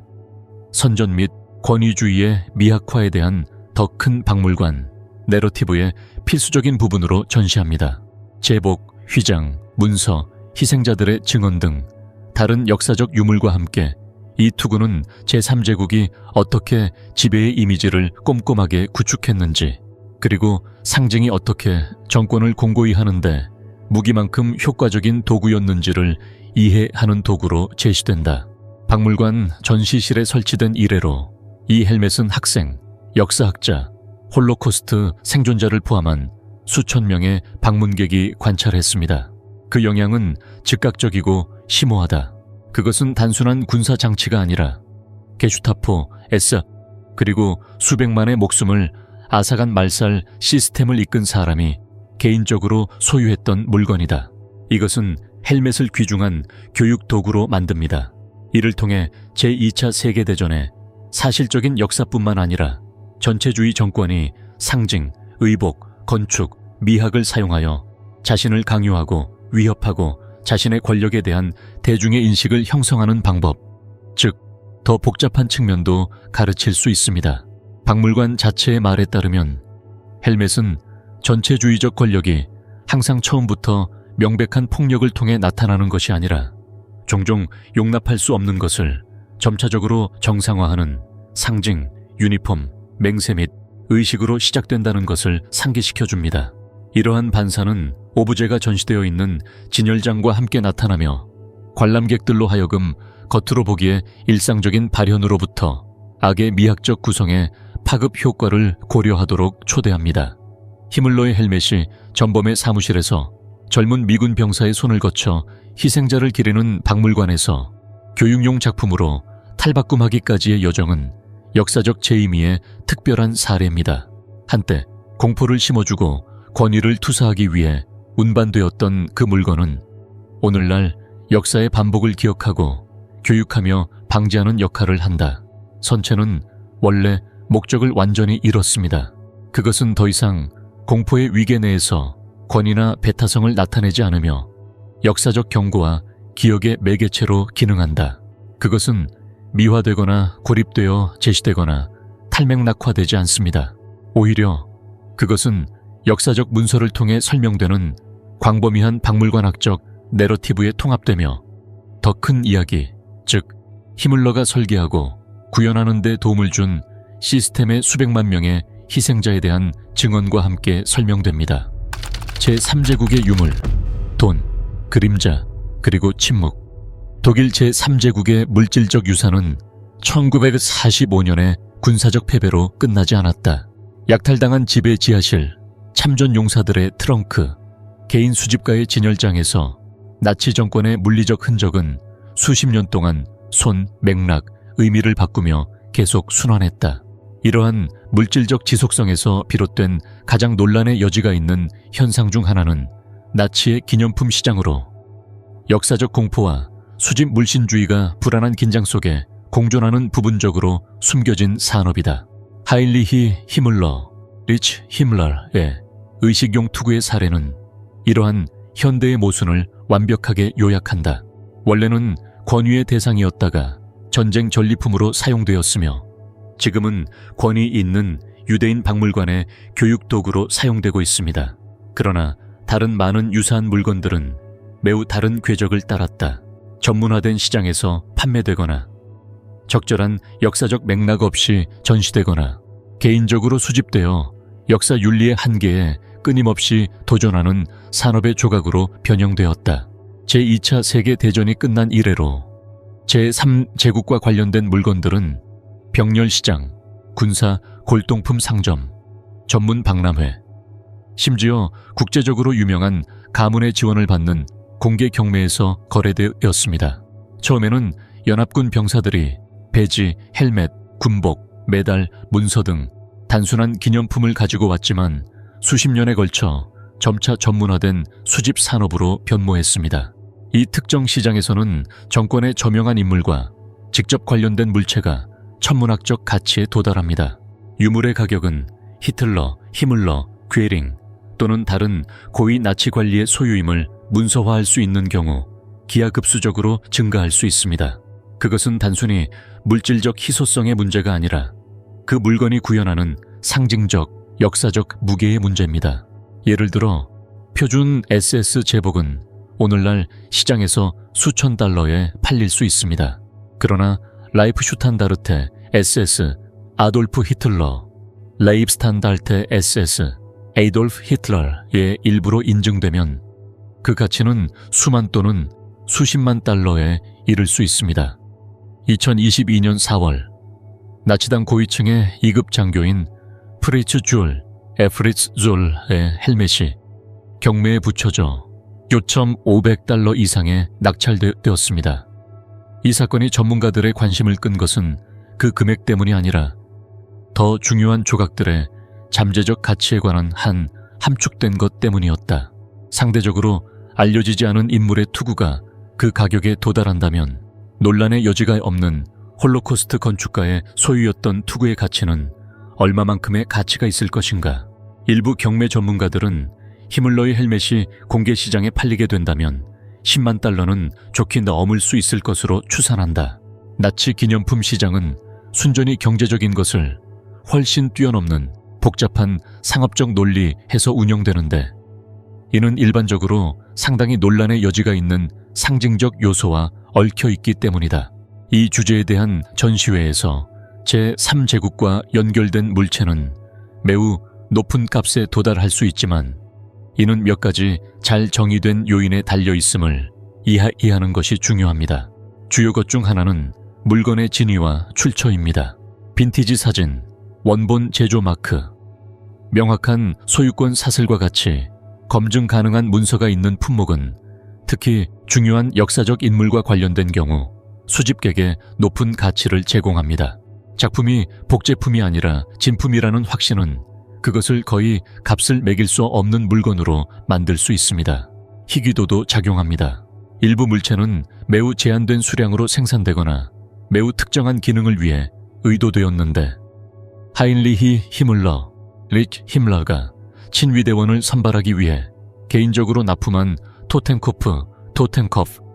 선전 및 권위주의의 미학화에 대한 더 큰 박물관, 내러티브의 필수적인 부분으로 전시합니다. 제복, 휘장, 문서, 희생자들의 증언 등 다른 역사적 유물과 함께 이 투구는 제3제국이 어떻게 지배의 이미지를 꼼꼼하게 구축했는지, 그리고 상징이 어떻게 정권을 공고히 하는데 무기만큼 효과적인 도구였는지를 이해하는 도구로 제시된다. 박물관 전시실에 설치된 이래로 이 헬멧은 학생, 역사학자, 홀로코스트 생존자를 포함한 수천 명의 방문객이 관찰했습니다. 그 영향은 즉각적이고 심오하다. 그것은 단순한 군사 장치가 아니라 게슈타포, 에스, 그리고 수백만의 목숨을 앗아간 말살 시스템을 이끈 사람이 개인적으로 소유했던 물건이다. 이것은 헬멧을 귀중한 교육 도구로 만듭니다. 이를 통해 제2차 세계대전의 사실적인 역사뿐만 아니라 전체주의 정권이 상징, 의복, 건축, 미학을 사용하여 자신을 강요하고 위협하고 자신의 권력에 대한 대중의 인식을 형성하는 방법, 즉 더 복잡한 측면도 가르칠 수 있습니다. 박물관 자체의 말에 따르면 헬멧은 전체주의적 권력이 항상 처음부터 명백한 폭력을 통해 나타나는 것이 아니라 종종 용납할 수 없는 것을 점차적으로 정상화하는 상징, 유니폼, 맹세 및 의식으로 시작된다는 것을 상기시켜줍니다. 이러한 반사는 오브제가 전시되어 있는 진열장과 함께 나타나며 관람객들로 하여금 겉으로 보기에 일상적인 발현으로부터 악의 미학적 구성에 파급 효과를 고려하도록 초대합니다. 히물러의 헬멧이 전범의 사무실에서 젊은 미군 병사의 손을 거쳐 희생자를 기리는 박물관에서 교육용 작품으로 탈바꿈하기까지의 여정은 역사적 재의미의 특별한 사례입니다. 한때 공포를 심어주고 권위를 투사하기 위해 운반되었던 그 물건은 오늘날 역사의 반복을 기억하고 교육하며 방지하는 역할을 한다. 선체는 원래 목적을 완전히 잃었습니다. 그것은 더 이상 공포의 위계 내에서 권위나 배타성을 나타내지 않으며 역사적 경고와 기억의 매개체로 기능한다. 그것은 미화되거나 고립되어 제시되거나 탈맥락화되지 않습니다. 오히려 그것은 역사적 문서를 통해 설명되는 광범위한 박물관학적 내러티브에 통합되며 더 큰 이야기, 즉 히물러가 설계하고 구현하는 데 도움을 준 시스템의 수백만 명의 희생자에 대한 증언과 함께 설명됩니다. 제3제국의 유물, 돈, 그림자, 그리고 침묵. 독일 제3제국의 물질적 유산은 1945년의 군사적 패배로 끝나지 않았다. 약탈당한 집의 지하실, 참전 용사들의 트렁크, 개인 수집가의 진열장에서 나치 정권의 물리적 흔적은 수십 년 동안 손, 맥락, 의미를 바꾸며 계속 순환했다. 이러한 물질적 지속성에서 비롯된 가장 논란의 여지가 있는 현상 중 하나는 나치의 기념품 시장으로 역사적 공포와 수집 물신주의가 불안한 긴장 속에 공존하는 부분적으로 숨겨진 산업이다. 하인리히 히물러, 리치 히물러의 의식용 투구의 사례는 이러한 현대의 모순을 완벽하게 요약한다. 원래는 권위의 대상이었다가 전쟁 전리품으로 사용되었으며 지금은 권위 있는 유대인 박물관의 교육 도구로 사용되고 있습니다. 그러나 다른 많은 유사한 물건들은 매우 다른 궤적을 따랐다. 전문화된 시장에서 판매되거나 적절한 역사적 맥락 없이 전시되거나 개인적으로 수집되어 역사 윤리의 한계에 끊임없이 도전하는 산업의 조각으로 변형되었다. 제2차 세계대전이 끝난 이래로 제3제국과 관련된 물건들은 병렬시장, 군사 골동품 상점, 전문 박람회, 심지어 국제적으로 유명한 가문의 지원을 받는 공개 경매에서 거래되었습니다. 처음에는 연합군 병사들이 배지, 헬멧, 군복, 메달, 문서 등 단순한 기념품을 가지고 왔지만 수십 년에 걸쳐 점차 전문화된 수집 산업으로 변모했습니다. 이 특정 시장에서는 정권의 저명한 인물과 직접 관련된 물체가 천문학적 가치에 도달합니다. 유물의 가격은 히틀러, 히물러, 괴링 또는 다른 고위 나치 관리의 소유임을 문서화할 수 있는 경우 기하급수적으로 증가할 수 있습니다. 그것은 단순히 물질적 희소성의 문제가 아니라 그 물건이 구현하는 상징적, 역사적 무게의 문제입니다. 예를 들어 표준 SS 제복은 오늘날 시장에서 수천 달러에 팔릴 수 있습니다. 그러나 라이프슈탄다르테 SS 아돌프 히틀러, 레입스탄달테 SS 에이돌프 히틀러의 일부로 인증되면 그 가치는 수만 또는 수십만 달러에 이를 수 있습니다. 2022년 4월 나치당 고위층의 2급 장교인 프리츠 줄, 에프리츠 줄의 헬멧이 경매에 붙여져 6,500달러 이상에 낙찰되었습니다. 이 사건이 전문가들의 관심을 끈 것은 그 금액 때문이 아니라 더 중요한 조각들의 잠재적 가치에 관한 한 함축된 것 때문이었다. 상대적으로 알려지지 않은 인물의 투구가 그 가격에 도달한다면 논란의 여지가 없는 홀로코스트 건축가의 소유였던 투구의 가치는 얼마만큼의 가치가 있을 것인가. 일부 경매 전문가들은 히물러의 헬멧이 공개 시장에 팔리게 된다면 10만 달러는 좋게 넘을 수 있을 것으로 추산한다. 나치 기념품 시장은 순전히 경제적인 것을 훨씬 뛰어넘는 복잡한 상업적 논리에서 운영되는데 이는 일반적으로 상당히 논란의 여지가 있는 상징적 요소와 얽혀 있기 때문이다. 이 주제에 대한 전시회에서 제3제국과 연결된 물체는 매우 높은 값에 도달할 수 있지만 이는 몇 가지 잘 정의된 요인에 달려 있음을 이해하는 것이 중요합니다. 주요 것 중 하나는 물건의 진위와 출처입니다. 빈티지 사진, 원본 제조 마크, 명확한 소유권 사슬과 같이 검증 가능한 문서가 있는 품목은 특히 중요한 역사적 인물과 관련된 경우 수집객에 높은 가치를 제공합니다. 작품이 복제품이 아니라 진품이라는 확신은 그것을 거의 값을 매길 수 없는 물건으로 만들 수 있습니다. 희귀도도 작용합니다. 일부 물체는 매우 제한된 수량으로 생산되거나 매우 특정한 기능을 위해 의도되었는데, 하인리히 히물러, 리치 힘러가 친위대원을 선발하기 위해 개인적으로 납품한 토텐코프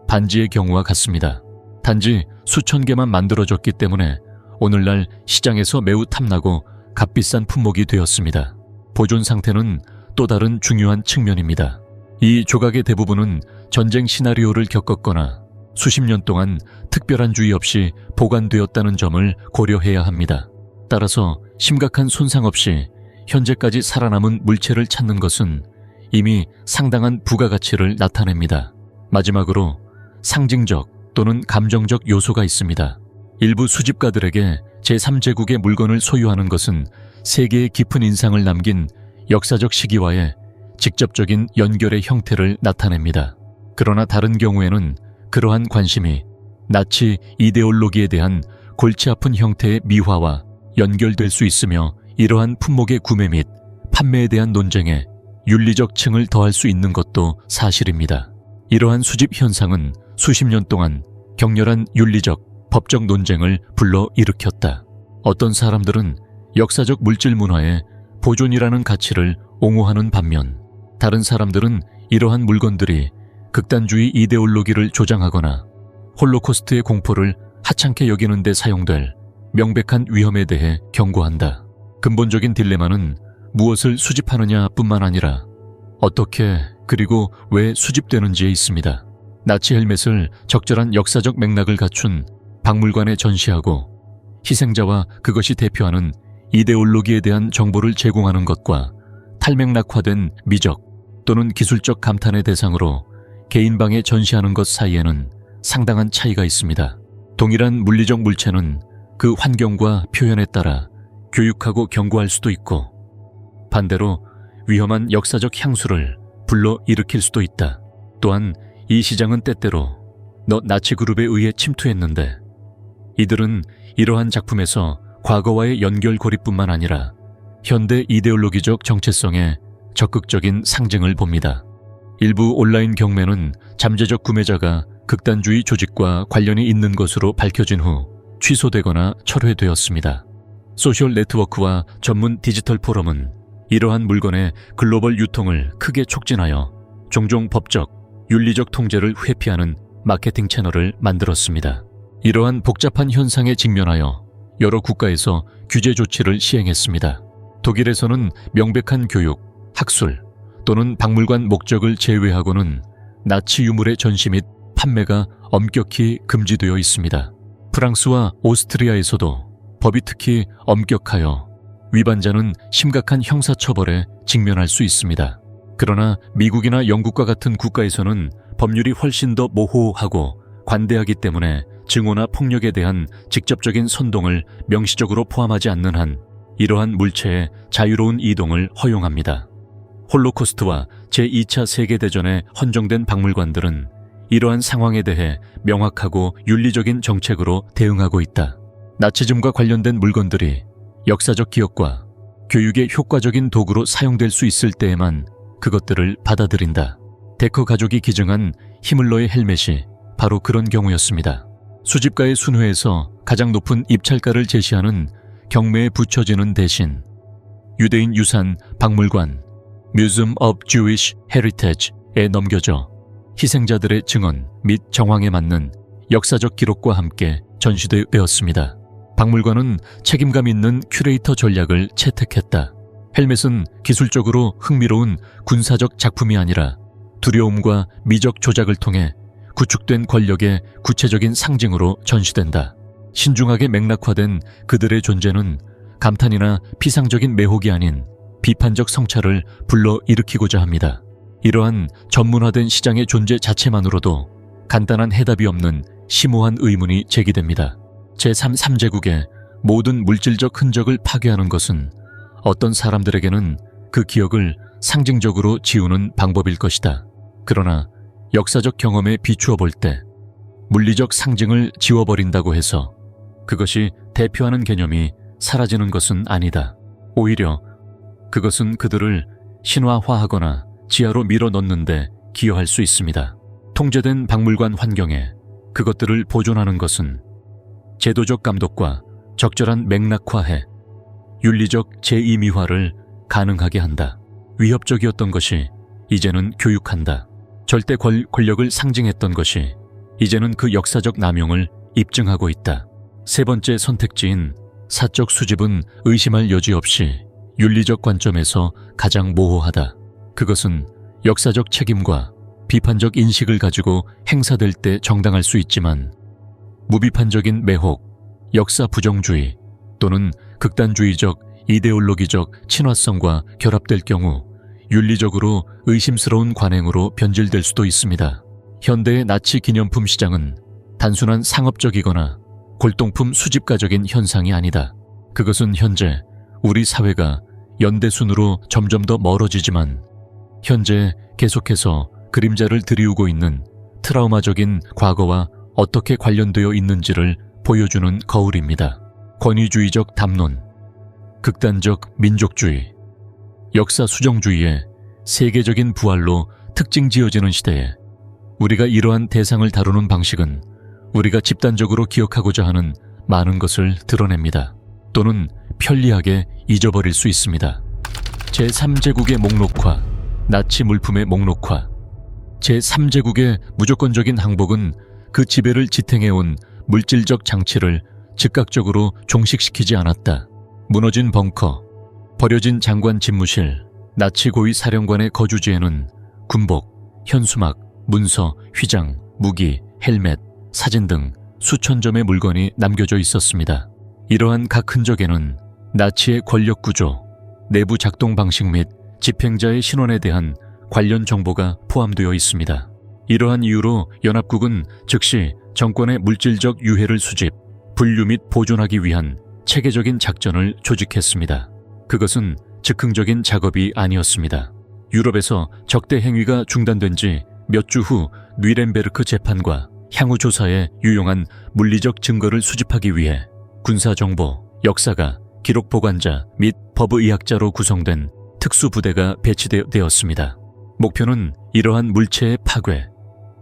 반지의 경우와 같습니다. 단지 수천 개만 만들어졌기 때문에 오늘날 시장에서 매우 탐나고 값비싼 품목이 되었습니다. 보존 상태는 또 다른 중요한 측면입니다. 이 조각의 대부분은 전쟁 시나리오를 겪었거나 수십 년 동안 특별한 주의 없이 보관되었다는 점을 고려해야 합니다. 따라서 심각한 손상 없이 현재까지 살아남은 물체를 찾는 것은 이미 상당한 부가가치를 나타냅니다. 마지막으로 상징적 또는 감정적 요소가 있습니다. 일부 수집가들에게 제3제국의 물건을 소유하는 것은 세계에 깊은 인상을 남긴 역사적 시기와의 직접적인 연결의 형태를 나타냅니다. 그러나 다른 경우에는 그러한 관심이 나치 이데올로기에 대한 골치 아픈 형태의 미화와 연결될 수 있으며, 이러한 품목의 구매 및 판매에 대한 논쟁에 윤리적 층을 더할 수 있는 것도 사실입니다. 이러한 수집 현상은 수십 년 동안 격렬한 윤리적, 법적 논쟁을 불러일으켰다. 어떤 사람들은 역사적 물질 문화의 보존이라는 가치를 옹호하는 반면, 다른 사람들은 이러한 물건들이 극단주의 이데올로기를 조장하거나 홀로코스트의 공포를 하찮게 여기는 데 사용될 명백한 위험에 대해 경고한다. 근본적인 딜레마는 무엇을 수집하느냐 뿐만 아니라 어떻게 그리고 왜 수집되는지에 있습니다. 나치 헬멧을 적절한 역사적 맥락을 갖춘 박물관에 전시하고 희생자와 그것이 대표하는 이데올로기에 대한 정보를 제공하는 것과 탈맥락화된 미적 또는 기술적 감탄의 대상으로 개인방에 전시하는 것 사이에는 상당한 차이가 있습니다. 동일한 물리적 물체는 그 환경과 표현에 따라 교육하고 경고할 수도 있고, 반대로 위험한 역사적 향수를 불러일으킬 수도 있다. 또한 이 시장은 때때로 너 나치 그룹에 의해 침투했는데, 이들은 이러한 작품에서 과거와의 연결고리뿐만 아니라 현대 이데올로기적 정체성에 적극적인 상징을 봅니다. 일부 온라인 경매는 잠재적 구매자가 극단주의 조직과 관련이 있는 것으로 밝혀진 후 취소되거나 철회되었습니다. 소셜 네트워크와 전문 디지털 포럼은 이러한 물건의 글로벌 유통을 크게 촉진하여 종종 법적, 윤리적 통제를 회피하는 마케팅 채널을 만들었습니다. 이러한 복잡한 현상에 직면하여 여러 국가에서 규제 조치를 시행했습니다. 독일에서는 명백한 교육, 학술 또는 박물관 목적을 제외하고는 나치 유물의 전시 및 판매가 엄격히 금지되어 있습니다. 프랑스와 오스트리아에서도 법이 특히 엄격하여 위반자는 심각한 형사처벌에 직면할 수 있습니다. 그러나 미국이나 영국과 같은 국가에서는 법률이 훨씬 더 모호하고 관대하기 때문에 증오나 폭력에 대한 직접적인 선동을 명시적으로 포함하지 않는 한 이러한 물체의 자유로운 이동을 허용합니다. 홀로코스트와 제2차 세계대전에 헌정된 박물관들은 이러한 상황에 대해 명확하고 윤리적인 정책으로 대응하고 있다. 나치즘과 관련된 물건들이 역사적 기억과 교육의 효과적인 도구로 사용될 수 있을 때에만 그것들을 받아들인다. 데커 가족이 기증한 히물러의 헬멧이 바로 그런 경우였습니다. 수집가의 순회에서 가장 높은 입찰가를 제시하는 경매에 붙여지는 대신 유대인 유산 박물관 Museum of Jewish Heritage에 넘겨져 희생자들의 증언 및 정황에 맞는 역사적 기록과 함께 전시되었습니다. 박물관은 책임감 있는 큐레이터 전략을 채택했다. 헬멧은 기술적으로 흥미로운 군사적 작품이 아니라 두려움과 미적 조작을 통해 구축된 권력의 구체적인 상징으로 전시된다. 신중하게 맥락화된 그들의 존재는 감탄이나 피상적인 매혹이 아닌 비판적 성찰을 불러일으키고자 합니다. 이러한 전문화된 시장의 존재 자체만으로도 간단한 해답이 없는 심오한 의문이 제기됩니다. 제3제국의 모든 물질적 흔적을 파괴하는 것은 어떤 사람들에게는 그 기억을 상징적으로 지우는 방법일 것이다. 그러나 역사적 경험에 비추어 볼 때 물리적 상징을 지워버린다고 해서 그것이 대표하는 개념이 사라지는 것은 아니다. 오히려 그것은 그들을 신화화하거나 지하로 밀어넣는데 기여할 수 있습니다. 통제된 박물관 환경에 그것들을 보존하는 것은 제도적 감독과 적절한 맥락화해 윤리적 제2미화를 가능하게 한다. 위협적이었던 것이 이제는 교육한다. 절대 권력을 상징했던 것이 이제는 그 역사적 남용을 입증하고 있다. 세 번째 선택지인 사적 수집은 의심할 여지 없이 윤리적 관점에서 가장 모호하다. 그것은 역사적 책임과 비판적 인식을 가지고 행사될 때 정당할 수 있지만 무비판적인 매혹, 역사 부정주의 또는 극단주의적 이데올로기적 친화성과 결합될 경우 윤리적으로 의심스러운 관행으로 변질될 수도 있습니다. 현대의 나치 기념품 시장은 단순한 상업적이거나 골동품 수집가적인 현상이 아니다. 그것은 현재 우리 사회가 연대순으로 점점 더 멀어지지만 현재 계속해서 그림자를 들이우고 있는 트라우마적인 과거와 어떻게 관련되어 있는지를 보여주는 거울입니다. 권위주의적 담론, 극단적 민족주의, 역사 수정주의의 세계적인 부활로 특징 지어지는 시대에 우리가 이러한 대상을 다루는 방식은 우리가 집단적으로 기억하고자 하는 많은 것을 드러냅니다. 또는 편리하게 잊어버릴 수 있습니다. 제3제국의 목록화, 나치 물품의 목록화. 제3제국의 무조건적인 항복은 그 지배를 지탱해온 물질적 장치를 즉각적으로 종식시키지 않았다. 무너진 벙커, 버려진 장관 집무실, 나치 고위 사령관의 거주지에는 군복, 현수막, 문서, 휘장, 무기, 헬멧, 사진 등 수천 점의 물건이 남겨져 있었습니다. 이러한 각 흔적에는 나치의 권력 구조, 내부 작동 방식 및 집행자의 신원에 대한 관련 정보가 포함되어 있습니다. 이러한 이유로 연합국은 즉시 정권의 물질적 유해를 수집, 분류 및 보존하기 위한 체계적인 작전을 조직했습니다. 그것은 즉흥적인 작업이 아니었습니다. 유럽에서 적대 행위가 중단된 지 몇 주 후 뉘렌베르크 재판과 향후 조사에 유용한 물리적 증거를 수집하기 위해 군사정보, 역사가, 기록 보관자 및 법의학자로 구성된 특수부대가 배치되었습니다. 목표는 이러한 물체의 파괴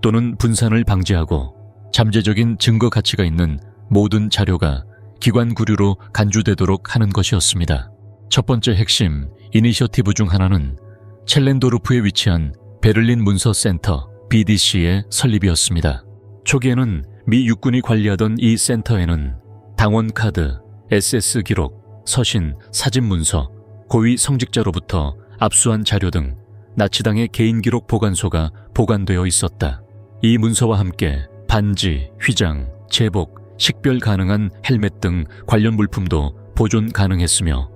또는 분산을 방지하고 잠재적인 증거 가치가 있는 모든 자료가 기관 구류로 간주되도록 하는 것이었습니다. 첫 번째 핵심 이니셔티브 중 하나는 첼렌도르프에 위치한 베를린 문서센터 BDC의 설립이었습니다. 초기에는 미 육군이 관리하던 이 센터에는 당원 카드, SS 기록, 서신, 사진 문서, 고위 성직자로부터 압수한 자료 등 나치당의 개인 기록 보관소가 보관되어 있었다. 이 문서와 함께 반지, 휘장, 제복, 식별 가능한 헬멧 등 관련 물품도 보존 가능했으며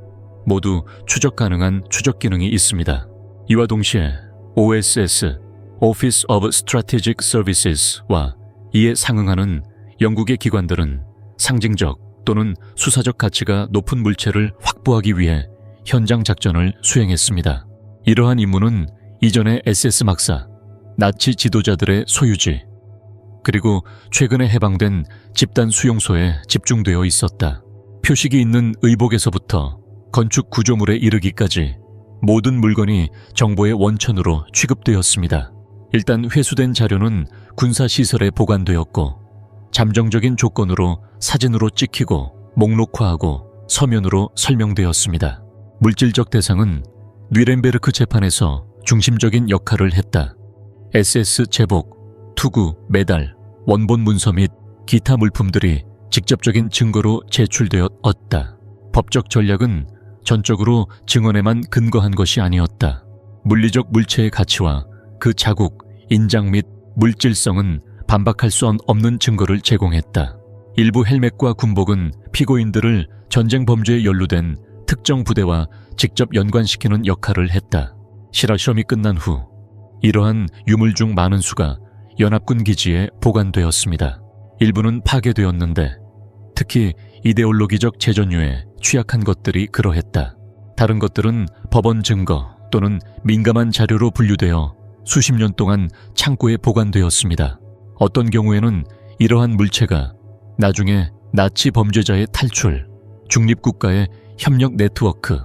모두 추적 가능한 추적 기능이 있습니다. 이와 동시에 OSS, Office of Strategic Services와 이에 상응하는 영국의 기관들은 상징적 또는 수사적 가치가 높은 물체를 확보하기 위해 현장 작전을 수행했습니다. 이러한 임무는 이전의 SS 막사, 나치 지도자들의 소유지, 그리고 최근에 해방된 집단 수용소에 집중되어 있었다. 표식이 있는 의복에서부터 건축 구조물에 이르기까지 모든 물건이 정보의 원천으로 취급되었습니다. 일단 회수된 자료는 군사시설에 보관되었고 잠정적인 조건으로 사진으로 찍히고 목록화하고 서면으로 설명되었습니다. 물질적 대상은 뉘렌베르크 재판에서 중심적인 역할을 했다. SS 제복, 투구, 메달, 원본 문서 및 기타 물품들이 직접적인 증거로 제출되었다. 법적 전략은 전적으로 증언에만 근거한 것이 아니었다. 물리적 물체의 가치와 그 자국, 인장 및 물질성은 반박할 수 없는 증거를 제공했다. 일부 헬멧과 군복은 피고인들을 전쟁 범죄에 연루된 특정 부대와 직접 연관시키는 역할을 했다. 실험이 끝난 후 이러한 유물 중 많은 수가 연합군 기지에 보관되었습니다. 일부는 파괴되었는데 특히 이데올로기적 재전유에 취약한 것들이 그러했다. 다른 것들은 법원 증거 또는 민감한 자료로 분류되어 수십 년 동안 창고에 보관되었습니다. 어떤 경우에는 이러한 물체가 나중에 나치 범죄자의 탈출, 중립국가의 협력 네트워크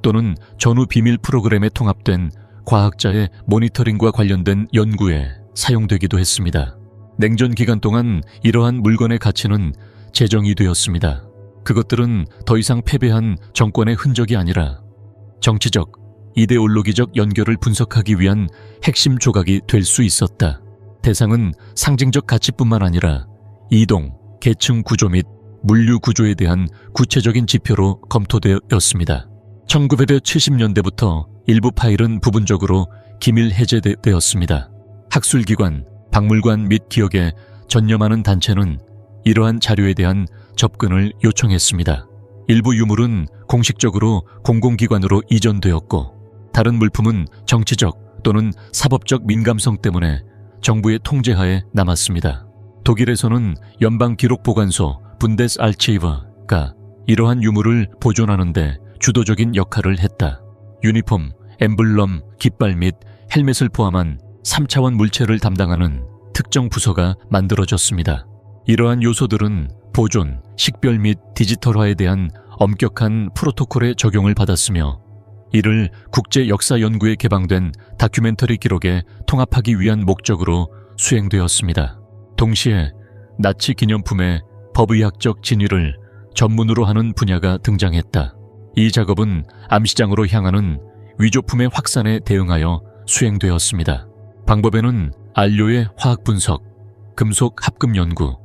또는 전후 비밀 프로그램에 통합된 과학자의 모니터링과 관련된 연구에 사용되기도 했습니다. 냉전 기간 동안 이러한 물건의 가치는 재정이 되었습니다. 그것들은 더 이상 패배한 정권의 흔적이 아니라 정치적, 이데올로기적 연결을 분석하기 위한 핵심 조각이 될 수 있었다. 대상은 상징적 가치뿐만 아니라 이동, 계층 구조 및 물류 구조에 대한 구체적인 지표로 검토되었습니다. 1970년대부터 일부 파일은 부분적으로 기밀 해제되었습니다. 학술기관, 박물관 및 기억에 전념하는 단체는 이러한 자료에 대한 접근을 요청했습니다. 일부 유물은 공식적으로 공공기관으로 이전되었고, 다른 물품은 정치적 또는 사법적 민감성 때문에 정부의 통제하에 남았습니다. 독일에서는 연방기록보관소 분데스알치히브가 이러한 유물을 보존하는 데 주도적인 역할을 했다. 유니폼, 엠블럼, 깃발 및 헬멧을 포함한 3차원 물체를 담당하는 특정 부서가 만들어졌습니다. 이러한 요소들은 보존, 식별 및 디지털화에 대한 엄격한 프로토콜의 적용을 받았으며 이를 국제 역사 연구에 개방된 다큐멘터리 기록에 통합하기 위한 목적으로 수행되었습니다. 동시에 나치 기념품의 법의학적 진위를 전문으로 하는 분야가 등장했다. 이 작업은 암시장으로 향하는 위조품의 확산에 대응하여 수행되었습니다. 방법에는 안료의 화학 분석, 금속 합금 연구,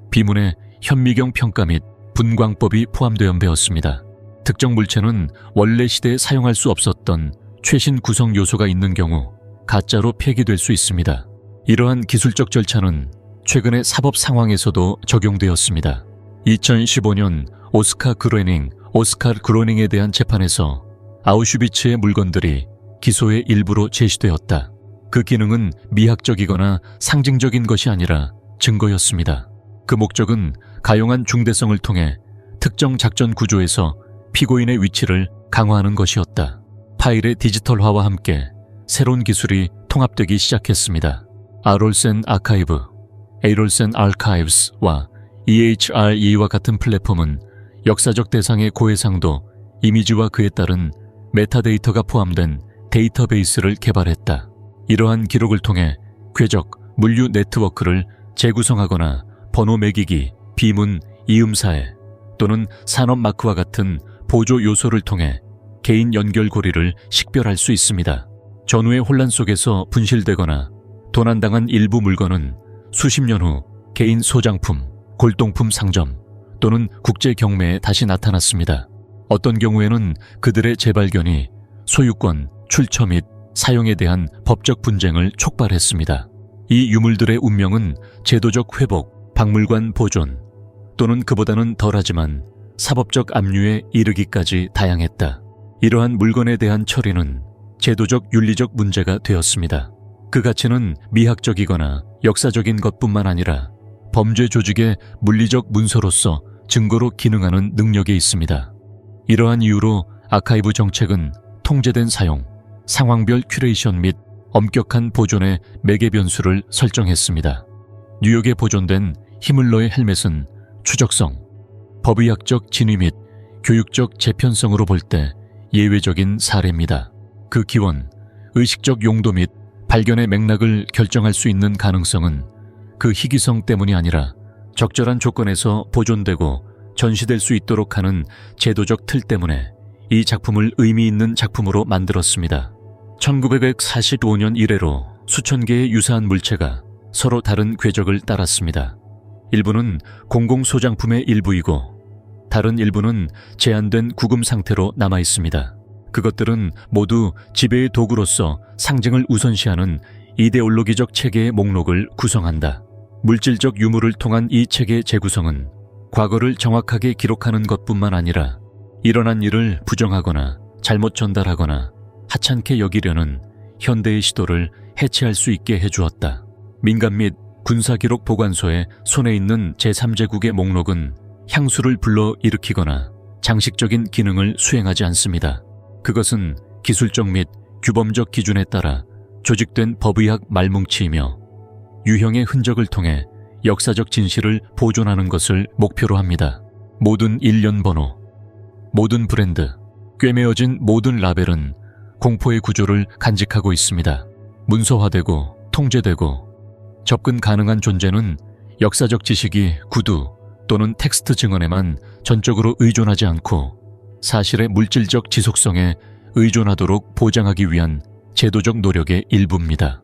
비문의 현미경 평가 및 분광법이 포함되었습니다. 특정 물체는 원래 시대에 사용할 수 없었던 최신 구성 요소가 있는 경우 가짜로 폐기될 수 있습니다. 이러한 기술적 절차는 최근의 사법 상황에서도 적용되었습니다. 2015년 오스카 그로닝에 대한 재판에서 아우슈비츠의 물건들이 기소의 일부로 제시되었다. 그 기능은 미학적이거나 상징적인 것이 아니라 증거였습니다. 그 목적은 가용한 중대성을 통해 특정 작전 구조에서 피고인의 위치를 강화하는 것이었다. 파일의 디지털화와 함께 새로운 기술이 통합되기 시작했습니다. 아롤센 아카이브, 에이롤센 아카이브스와 EHRE와 같은 플랫폼은 역사적 대상의 고해상도, 이미지와 그에 따른 메타데이터가 포함된 데이터베이스를 개발했다. 이러한 기록을 통해 궤적, 물류 네트워크를 재구성하거나 번호 매기기, 비문, 이음사회 또는 산업마크와 같은 보조 요소를 통해 개인 연결고리를 식별할 수 있습니다. 전후의 혼란 속에서 분실되거나 도난당한 일부 물건은 수십 년 후 개인 소장품, 골동품 상점 또는 국제 경매에 다시 나타났습니다. 어떤 경우에는 그들의 재발견이 소유권, 출처 및 사용에 대한 법적 분쟁을 촉발했습니다. 이 유물들의 운명은 제도적 회복, 박물관 보존 또는 그보다는 덜하지만 사법적 압류에 이르기까지 다양했다. 이러한 물건에 대한 처리는 제도적 윤리적 문제가 되었습니다. 그 가치는 미학적이거나 역사적인 것뿐만 아니라 범죄 조직의 물리적 문서로서 증거로 기능하는 능력이 있습니다. 이러한 이유로 아카이브 정책은 통제된 사용, 상황별 큐레이션 및 엄격한 보존의 매개 변수를 설정했습니다. 뉴욕에 보존된 히물러의 헬멧은 추적성, 법의학적 진위 및 교육적 재편성으로 볼 때 예외적인 사례입니다. 그 기원, 의식적 용도 및 발견의 맥락을 결정할 수 있는 가능성은 그 희귀성 때문이 아니라 적절한 조건에서 보존되고 전시될 수 있도록 하는 제도적 틀 때문에 이 작품을 의미 있는 작품으로 만들었습니다. 1945년 이래로 수천 개의 유사한 물체가 서로 다른 궤적을 따랐습니다. 일부는 공공소장품의 일부이고 다른 일부는 제한된 구금 상태로 남아 있습니다. 그것들은 모두 지배의 도구로서 상징을 우선시하는 이데올로기적 체계의 목록을 구성한다. 물질적 유물을 통한 이 체계의 재구성은 과거를 정확하게 기록하는 것뿐만 아니라 일어난 일을 부정하거나 잘못 전달하거나 하찮게 여기려는 현대의 시도를 해체할 수 있게 해주었다. 민간 및 군사기록 보관소의 손에 있는 제3제국의 목록은 향수를 불러일으키거나 장식적인 기능을 수행하지 않습니다. 그것은 기술적 및 규범적 기준에 따라 조직된 법의학 말뭉치이며 유형의 흔적을 통해 역사적 진실을 보존하는 것을 목표로 합니다. 모든 일련 번호, 모든 브랜드, 꿰매어진 모든 라벨은 공포의 구조를 간직하고 있습니다. 문서화되고 통제되고 접근 가능한 존재는 역사적 지식이 구두 또는 텍스트 증언에만 전적으로 의존하지 않고 사실의 물질적 지속성에 의존하도록 보장하기 위한 제도적 노력의 일부입니다.